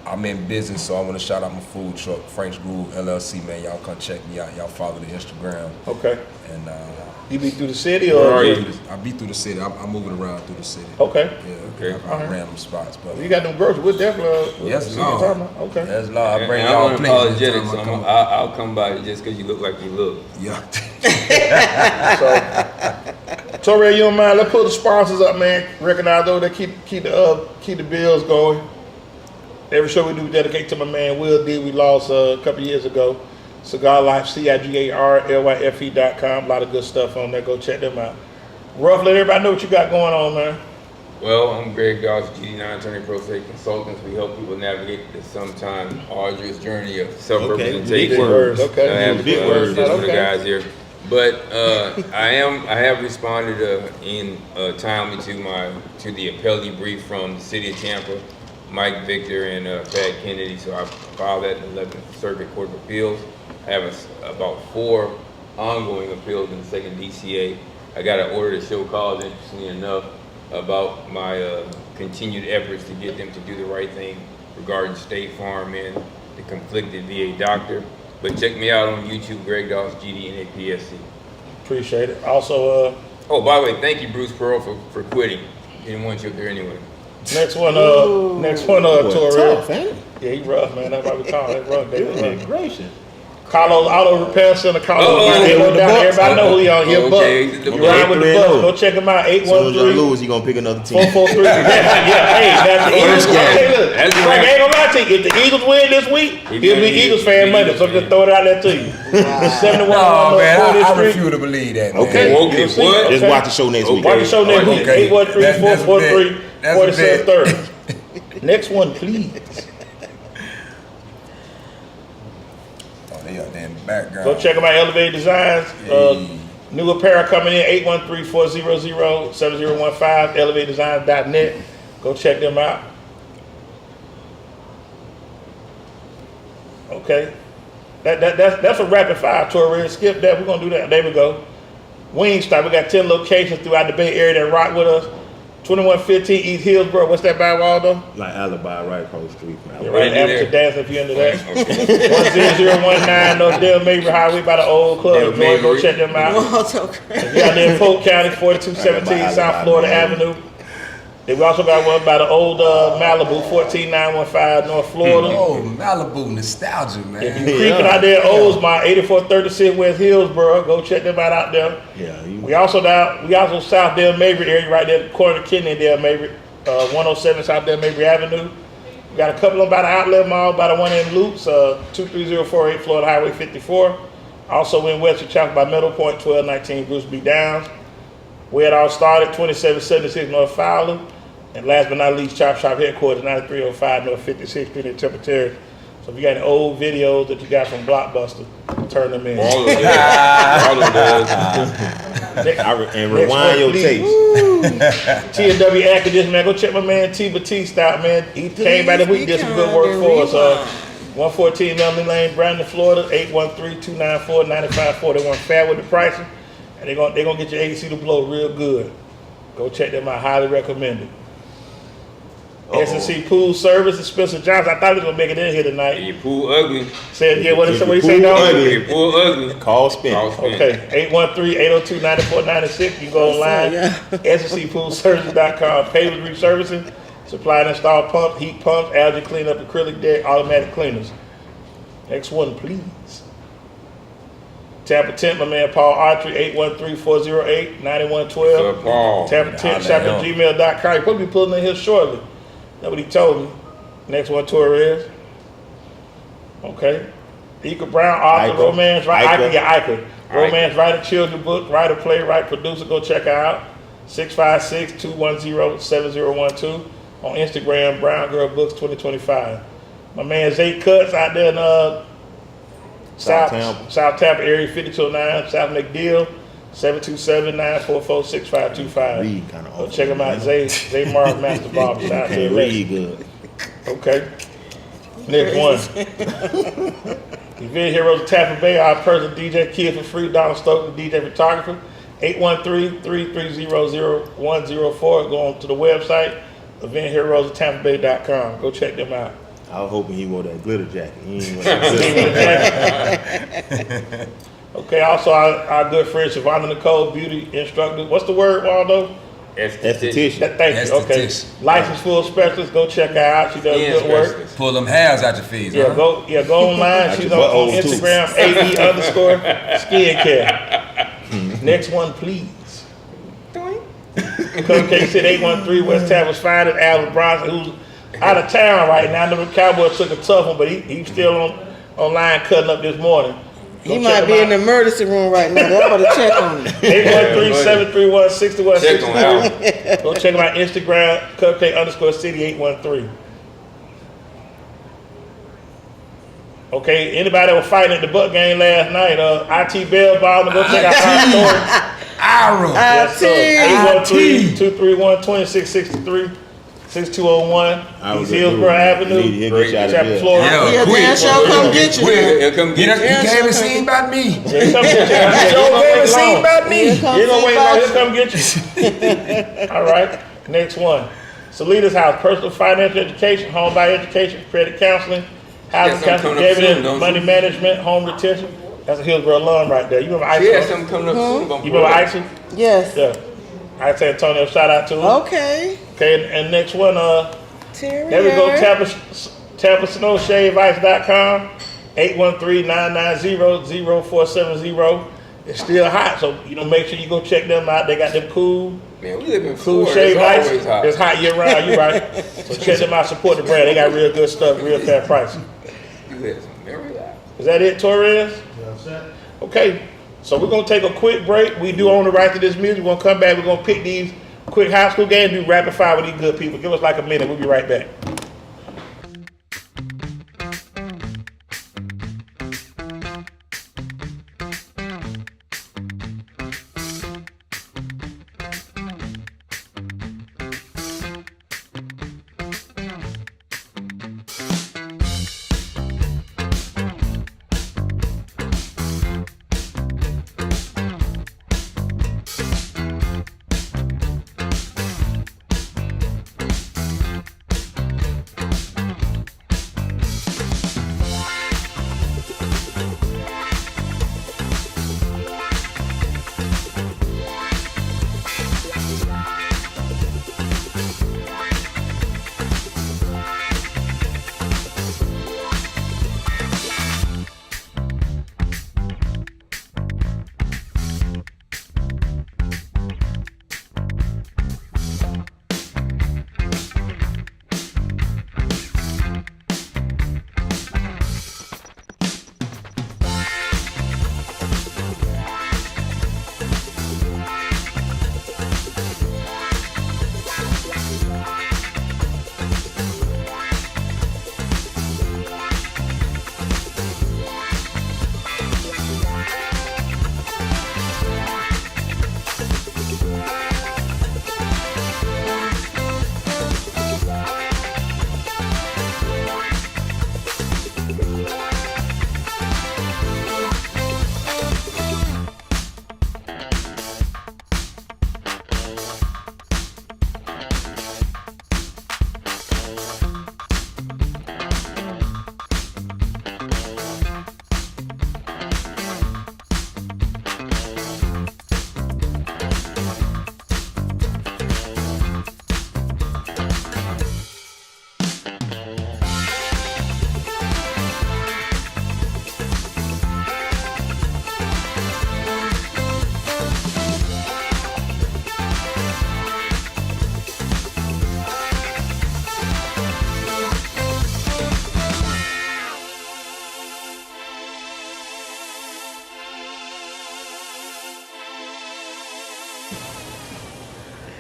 I'm in business, so I want to shout out my food truck, Frank's Groove LLC, man. Y'all come check me out. Y'all follow the Instagram. Okay. And you be through the city Where or? are you? I be through the city. I'm moving around through the city. Okay. Yeah. Okay. Random spots, but You got them groceries. We'll definitely. yes, see what you're talking Lord. about. Okay. Yes, Lord. I bring And y'all I'm plenty. unapologetic, so I'll come by just because you look like you look. Yeah. Torre, you don't mind? Let's put the sponsors up, man. Recognize those that keep the bills going. Every show we do, we dedicate to my man Will D. We lost a couple years ago. Cigar Life, CIGARLYFE.com. A lot of good stuff on there. Go check them out. Ruff, let everybody know what you got going on, man. Well, I'm Greg Doss, GD9 Attorney Pro Se Consultants. We help people navigate the sometimes arduous journey of self-representation. Big words. Okay. I have Big words. just for the Okay. guys here. But I have responded timely to the appellee brief from the city of Tampa, Mike Victor and Pat Kennedy. So I filed that in the 11th Circuit Court of Appeals. I have about 4 ongoing appeals in the second DCA. I got an order to show cause, interestingly enough, about my continued efforts to get them to do the right thing regarding State Farm and the conflicted VA doctor. But check me out on YouTube, Greg Doss, GD, NAPSC. Appreciate it. Also, Oh, by the way, thank you, Bruce Pearl, for quitting. Didn't want you up there anyway. next one, Boy, Torre. tough, ain't it? Yeah, he rough, man. That's why we call it rough. They Goodness rough. gracious. Carlos Auto Repair Center. Carlos, okay, with the Bucs. everybody know who he on here. Okay, Bucs. the You ride with the 8-3-0. Bucs. Go check him out. As soon as y'all 813 lose, he gonna pick another team. 443. Yeah, hey, that's the Eagles. First game. Okay, look. That's Frank, I ain't gonna lie to you. If the Eagles win this week, he'll be Eagles fan Monday. So just throw it out there to you. 71 No, man, I 40th Street. refuse to believe that. Man. Okay. Okay, You'll see. what? Just Okay. watch the show next week. Watch the show next week. Okay. 813-443-4730. That's a Next one, please. Oh, they out there in the background. Go check them out. Elevated Designs. Hey. New apparel coming in. 813-400-7015. ElevatedDesigns.net. Go check them out. Okay. That's a rapid fire tour. Skip that. We're gonna do that. There we go. Wingstop. We got 10 locations throughout the Bay Area that rock with us. 2115 East Hillsborough. What's that by Waldo? Like Alibi right across the street from You're Alibi. right, amateur dance if you're into that. 10019 North Dale Mabry Highway by the old club. Dale Joy, go Mabry. check them out. Waldo Craig. If you're out there in Polk County, 4217 South Florida Avenue. Then we also got one by the old Malibu, 14915 North Florida. Oh, Malibu nostalgia, man. If you're creeping out there, Oldsmar, 8436 West Hillsborough, go check them out there. Yeah, We also South Dale Mabry area right there, corner of Kidney and Dale Mabry, 107 South Dale Mabry Avenue. We got a couple of them by the Outlet Mall, by the one in Loops, 23048 Florida Highway 54. Also in Western Chapel by Middle Point, 1219 Bruce B. Downs. Where it all started, 2776 North Fowler. And last but not least, Chop Shop headquarters, 9305 North 56th Street in Temple Terrace. So if you got any old videos that you got from Blockbuster, turn them in. All of it. All of those. and rewind your tapes. T&W Academics, man. Go check my man T Batiste out, man. He came by the week, did some good work for us. 114 Melanie Lane, Brandon, Florida, 813-294-9541. Fair with the pricing. And they're gonna get your AC to blow real good. Go check them out. Highly recommended. S&C Pool Service and Spencer Johnson. I thought he was gonna make it in here tonight. Your pool ugly. Said, yeah, what he If say, your dog? pool ugly, Your pool ugly. Call Spin. Call Spin. Okay, 813-802-9496. You can go online, SNCPoolServices.com. Pavement resurfacing, supply and install pump, heat pumps, algae cleanup, acrylic deck, automatic cleaners. Next one, please. Tampa Tent, my man Paul Archery, 813-408-9112. So, Paul. Tampa Tent Shop at gmail.com. He'll probably be pulling in here shortly. That's what he told me. Next one, Torres. Okay. Ika Brown, author, Ika. romance, writer. Ika. Ika. Romance, writer, children book, writer, playwright, producer. Go check her out. 656-210-7012. On Instagram, Brown Girl Books 2025. My man Zay Cuts out there in South Tampa area, 5209 South McDill, 727-944-6525. Read kind of Go check him out, Zay Mark Master Barber. Shout out to Can't him. read good. Okay. Next one. Event Heroes of Tampa Bay, our person DJ Kid for free, Donald Stokes, DJ photographer. 813-330-0104. Go on to the website, Event Heroes of TampaBay.com. Go check them out. I was hoping he wore that glitter jacket. He ain't wear that glitter jacket. Okay, also our good friend Savannah Nicole, beauty instructor. What's the word, Waldo? Esthetician. Thank you. Okay. Esthetician. Licensed full specialist. Go check her out. She does good work. Pull them hairs out your face. Yeah, huh? go online. She's on buttholes, too. Instagram, AE_skincare. Next one, please. Cupcake said 813 West Tampa's finest, Alvin Bronson, who's out of town right now. The Cowboys took a tough one, but he's still online cutting up this morning. He might be in the emergency room right now. They're about to check on him. 813-731-6163. Check on Alvin. Go check him out Instagram, Cupcake_City813. Okay, anybody that was fighting at the Bucs game last night, IT Bell Bottom, go check out our story. Ira. Yes, sir. 813-231-2663. 6201 East Hillsborough Avenue, Chapter, Florida. Yeah, Dan Show come get you. He'll come get you. You came and seen about me. He'll come get you. You came and seen about me. You don't wait long, he'll come get you. All right, next one. Salita's House, personal financial education, home buy education, credit counseling, housing counseling, dividend, money management, home retention. That's a Hillsborough alum right there. You remember Ice? She has something coming up soon. You remember Ice? Yes. Yeah. I say Antonio, shout out to him. Okay. Okay, and next one, Terry. there we go, TampaSnowShaveIce.com, 813-990-0470. It's still hot, so make sure you go check them out. They got them cool Man, we live in Cool Florida. shave It's ice. always hot. It's hot year round. You right. So check them out. Support the brand. They got real good stuff, real fair prices. You live very hot. Is that it, Torres? Okay. So we're gonna take a quick break. We do own the right to this music. We're gonna come back. We're gonna pick these quick high school games. Do rapid fire with these good people. Give us like a minute. We'll be right back.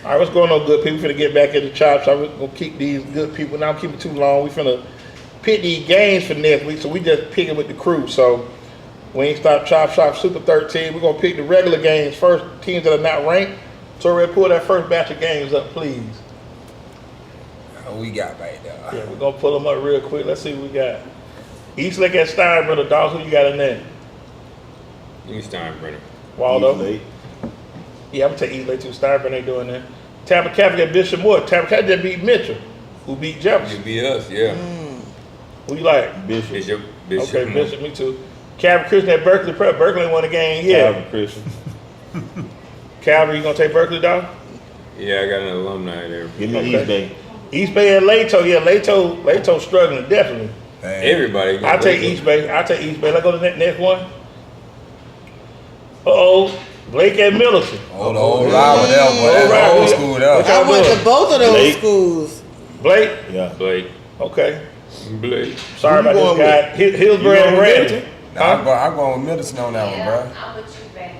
All right, what's going on, good people? We finna get back in the chop shop. We're gonna keep these good people. Not keep it too long. We finna pick these games for next week, so we just pick it with the crew. So we ain't stop chop shop Super 13. We're gonna pick the regular games first. Teams that are not ranked. So we'll pull that first batch of games up, please. What we got right there? Yeah, we're gonna pull them up real quick. Let's see what we got. Eastlake at Steinbrenner. Dogs, who you got in there? You Steinbrenner. Waldo. Eastlake. Yeah, I'm gonna take Eastlake too. Steinbrenner ain't doing that. Tampa Catholic at Bishop Moore. Tampa Catholic just beat Mitchell, who beat Jefferson. You beat us, yeah. Who you like? Bishop. Okay, Bishop, me too. Calvary Christian at Berkeley Prep. Berkeley ain't won a game yet. Calvary Christian. Calvary, you gonna take Berkeley down? Yeah, I got an alumni there. Give me Okay. East Bay. East Bay and Lato. Yeah, Lato struggling definitely. Everybody. I take East Bay. Let's go to the next one. Blake at Millicent. Old ride with that boy. That's old school What there. y'all I went doing? to both of those Blake. schools. Blake. Yeah. Blake. Okay. Blake. Sorry Who about you this guy. Hillsborough You and going with Brandon. Nah, I'm going with Middleton on that one, bro. I'm with you, babe.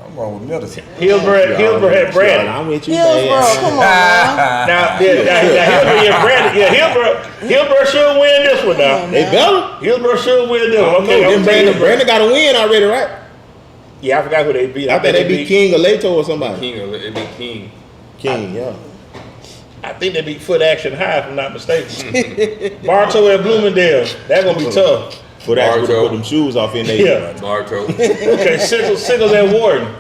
I'm going with Middleton. Hillsborough at Brandon. I'm with you, Hillsborough, man. come on now. Now Hillsborough and Brandon. Yeah, Hillsborough should win this one now. They better. Hillsborough should win this one. Okay, I'm saying Brandon got a win already, right? Yeah, I forgot who they beat. I think they beat King or Lato or somebody. King. It'd be King. King, yeah. I think they beat Foot Action High, if I'm not mistaken. Bartow at Bloomingdale. That's gonna be tough. For that, would Bartow. put them shoes off in there. Yeah. Bartow. Okay, Sickles at Warden.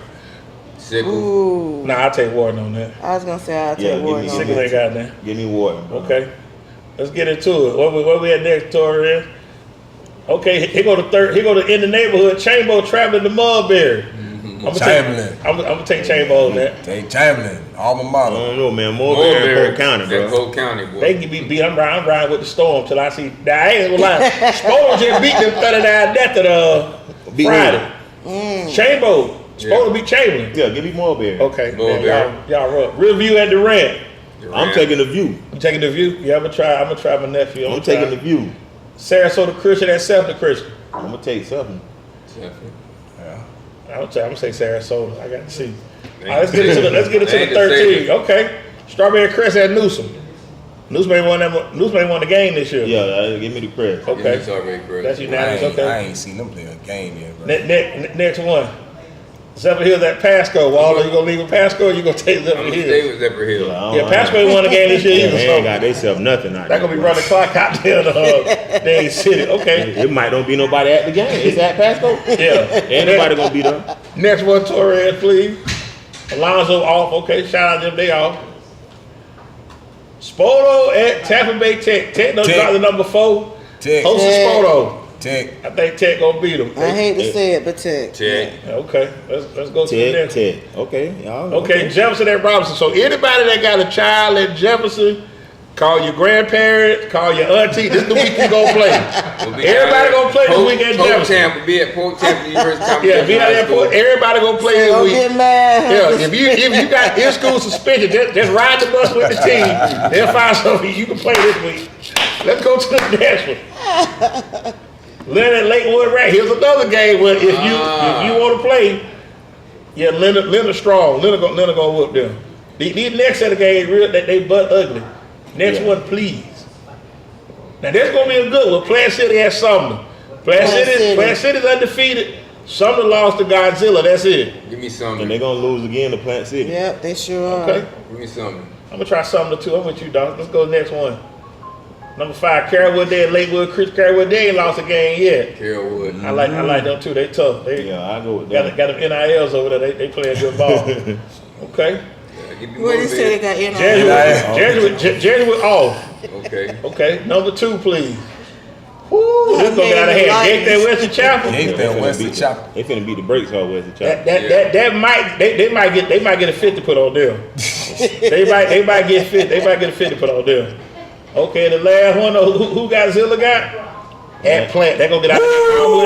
Sickle. Ooh. Nah, I'll take Warden on that. I was gonna say I'll Yeah, take give Warden me on Sickles that. ain't got that. Give me Wharton. Okay. Let's get into it. What we at next, Tori? Okay, he go to in the neighborhood. Chamber traveling to Mulberry. I'm gonna take Chamber on that. Take Chamberlain, alma I mater. don't know, man. Mulberry and Polk County, That bro. Polk County, boy. They can be beat. I'm riding with the Storm till I see. Now, I ain't gonna lie. Spoto just beat them 39 death at Beat Friday. who? Chamber. Spoto beat Chamberlain. Yeah, give me Mulberry. Okay, Mulberry. man, y'all rough. Real View at Durant. I'm taking the view. You taking the View? Yeah, I'm gonna try my nephew. I'm taking the view. Sarasota Christian at Sefton Christian. I'm gonna take something. I'm gonna say Sarasota. I got to see. They All right, let's get into the ain't 13. the Okay, Strawberry Crest at Newsom. Newsom ain't won the game this year. Yeah, give me the crest. Okay, It's already great. that's unanimous. I Okay. ain't seen them play a game yet, bro. Next one. Zephyr Hills at Pasco. Waller, you gonna leave with Pasco or you gonna take I'm Zephyr gonna Hills? stay with Zephyr Hill. Yeah, Pasco ain't won the game this year either. They ain't So got themselves nothing out that gonna be running the clock out there to Dade City. Okay. It might don't be nobody at the game. It's at Pasco. Yeah. Ain't nobody gonna be there. Next one, Torres, please. Alonzo off. Okay, shout out them. They off. Spoto at Tampa Bay Tech. Tech done dropped the number 4. Tech. Hosted Tech. Spoto. Tech. I think Tech gonna beat them. I hate to say it, but Tech. Check. Okay, let's go to the Ted, next. Ted. Okay, y'all. Okay, Jefferson at Robinson. So anybody that got a child at Jefferson, call your grandparents, call your auntie. This is the week you gonna play. Everybody gonna play this week at Jefferson. Tampa. Be at Polk Tampa University. Yeah, be out there. Everybody gonna play this Don't week. get mad. Yeah, if you got in-school suspension, just ride the bus with the team. They'll find something you can play this week. Let's go to the next one. Leonard Lakewood right. Here's another game where if you want to play, yeah, Leonard strong. Leonard gonna whoop them. These next set of games real that they butt ugly. Next one, please. Now this gonna be a good one. Plant City at Sumner. Plant City's undefeated. Sumner lost to Godzilla. That's it. Give me And something. they're gonna lose again to Plant City. Yep, they sure are. Okay. Give me something. I'm gonna try Sumner too. I'm with you, dog. Let's go to the next one. Number 5, Carrollwood Day at Lakewood. Chris Carrollwood Day ain't lost a game yet. Carrollwood. I like them too. They tough. They Yeah, I go with got that. them NILs over there. They play a good ball. Okay. Give me What did he say they motivated. got in on? Jesuit off. Okay. Okay. Number 2, please. Woo, this gonna get out of hand. Jake that Western Chapel. Jake that Western Chapel. They finna beat the brakes off Western Chapel. That might they might get a 50 put on them. they might get 50. They might get a 50 put on them. Okay, the last one, who Godzilla got? At Plant. They gonna get out of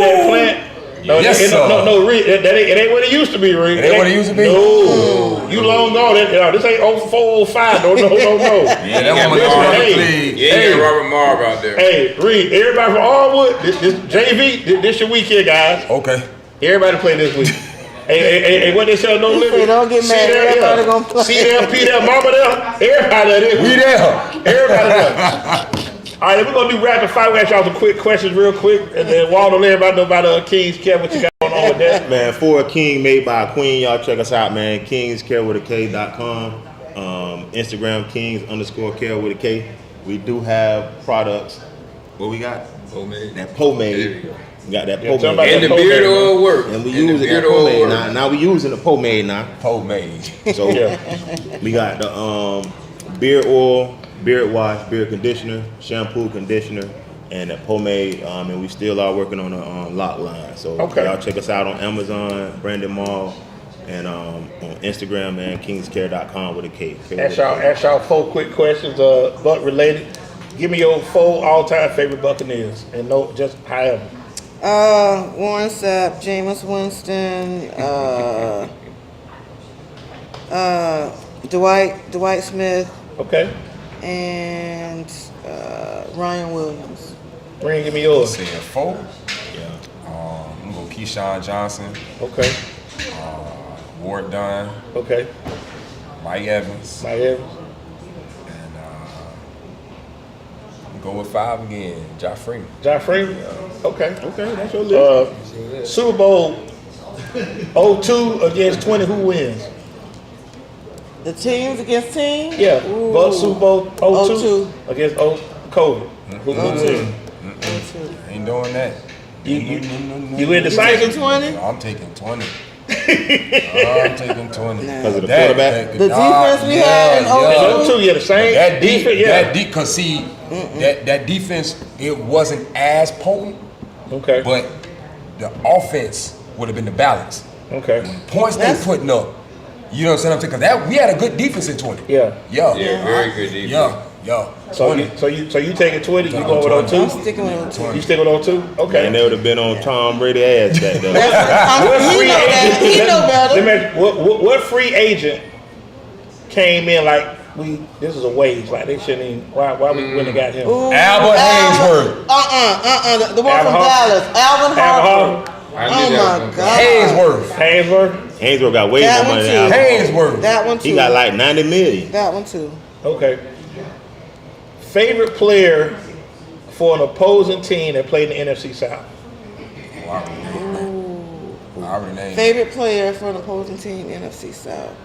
that Plant. No, Yes, it, sir. no, Reed. It ain't what it used to be, Reed. It ain't what it used to be? No, you long gone. This ain't 0405. No. Yeah, that one was Listen, already hey, played. Yeah, you got Robert Marv out there. Hey, Reed, everybody from Allwood, this JV, this your weekend, guys. Okay. Everybody play this week. Hey, what they sell no He limit. said, don't get mad. Everybody gonna play. See them, P them, Mama them. Everybody there. We there. Everybody there. All right, we're gonna do rapid fire. We ask y'all some quick questions real quick, and then Waldo, let everybody know about Kings. Kev, what you got going on with that? Man, for a king made by a queen, y'all check us out, man. kingscarewithak.com. Instagram kings_care with a K. We do have products. What we got? Homemade. That There pomade. you go. We got that Yeah, tell 'em about pomade. And the that beard pomade, oil work. And we the using that beard oil pomade work. now. Now we using the pomade now. Homemade. So Yeah. we got the beard oil, beard wash, beard conditioner, shampoo, conditioner, and the pomade. And we still are working on a lock line. So Okay. y'all check us out on Amazon, Brandon Mall, and on Instagram and kingscare.com with a K. Ask y'all 4 quick questions, Buck related. Give me your 4 all-time favorite Buccaneers, and no, just however. Warren Sapp, Jameis Winston, Dwight Smith, Okay. and Ryan Williams. Ring, give me yours. Say 4. Yeah. I'm gonna go Keyshawn Johnson, Okay. Ward Dunn, Okay. Mike Evans, My Evans. and go with 5 again, Josh Freeman. John Freeman. Okay. Okay, that's your list. Super Bowl 02 against 20. Who wins? The teams against teams? Yeah. Ooh. Bucs Super Bowl 02 02. against COVID. Who wins? 02. Ain't doing that. You Taking win decisive? 20? I'm taking 20. I'm taking 20. Because of the quarterback? The defense we had in 02? 02, yeah, the same That defense, yeah. cause see, that defense, it wasn't as potent, Okay. but the offense would have been the balance. Okay. Points they putting up. You know what I'm saying? Because that we had a good defense in 20. Yeah. Yeah. Yeah, very good defense. Yeah. So 20. you taking 20? You going with I'm 02? sticking with 02. You stick with 02? Okay. And they would have been on Tom Brady ass back then. He know that. He know better. What free agent came in like this is a wage, like they shouldn't even, why we wouldn't have got him? Ooh, Albert Haynesworth. The one from Alvin Dallas. Alvin Harper. I Oh knew that my was God. Haynesworth. Haynesworth got way That more one money too. than Alvin. Haynesworth. That one too. He got like 90 million. That one too. Okay. Favorite player for an opposing team that played in the NFC South? I already named. Favorite player for an opposing team, NFC South.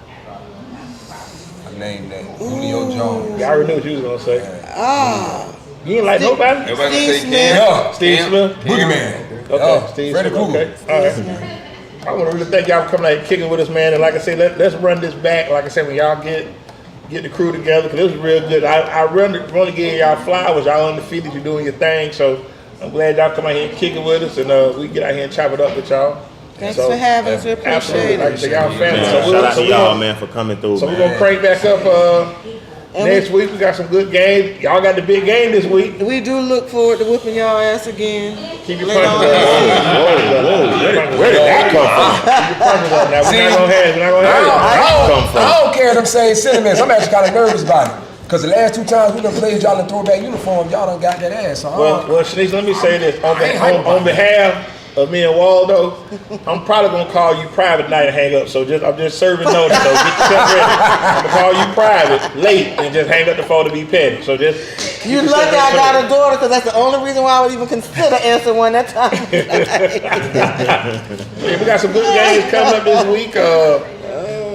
I named that. Julio Jones. Yeah, I already knew what you was gonna say. You ain't like nobody? Everybody Steve say Smith. Cam. Yeah. Steve Cam. Smith? Boogeyman. Okay, Steve Freddy Smith. Krueger. Okay, all right. I want to really thank y'all for coming out and kicking with us, man. And like I said, let's run this back. Like I said, when y'all get the crew together, because this was real good. I really want to give y'all flowers. Y'all undefeated. You're doing your thing. So I'm glad y'all come out here and kick it with us, and we get out here and chop it up with y'all. Thanks So, for having us. We Absolutely. appreciate Like I it. said, y'all family. Man, So shout out to y'all, gonna- man, for coming through, So man. we're going to crank back up next week. We got some good games. Y'all got the big game this week. We do look forward to whooping y'all ass again. Keep your Later punches on up. this week. Where did that come from? Keep your punches up now. We're not going to have it. We're not going to have it. I don't care them saying sentiments. I'm actually kind of nervous about it. Because the last 2 times we done played y'all in throwback uniform, y'all done got that ass. So Well, Shanice, let me say this. On behalf of me and Waldo, I'm probably going to call you private tonight and hang up. So I'm just serving notice. So get yourself ready. I'm going to call you private late and just hang up the phone to be petty. So just. You lucky I got a daughter, because that's the only reason why I would even consider answering one that time. Yeah, we got some good games coming up this week.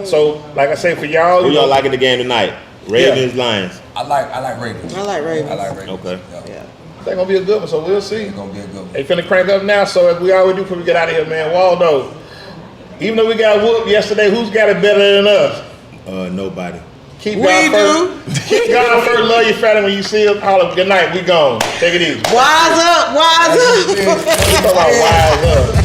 So, like I say, for y'all. Who y'all liking the game tonight? Ravens, Lions. I like Ravens. I like Ravens. I like Ravens. Okay. Yeah. That's going to be a good one, so we'll see. It's gonna be a good one. They finna crank up now, so as we always do before we get out of here, man. Waldo, even though we got whooped yesterday, who's got it better than us? Nobody. Keep God first. Keep God first. Love your family. When you see him, holler, good night. We gone. Take it easy. Wise up, wise up. Talk about wise up.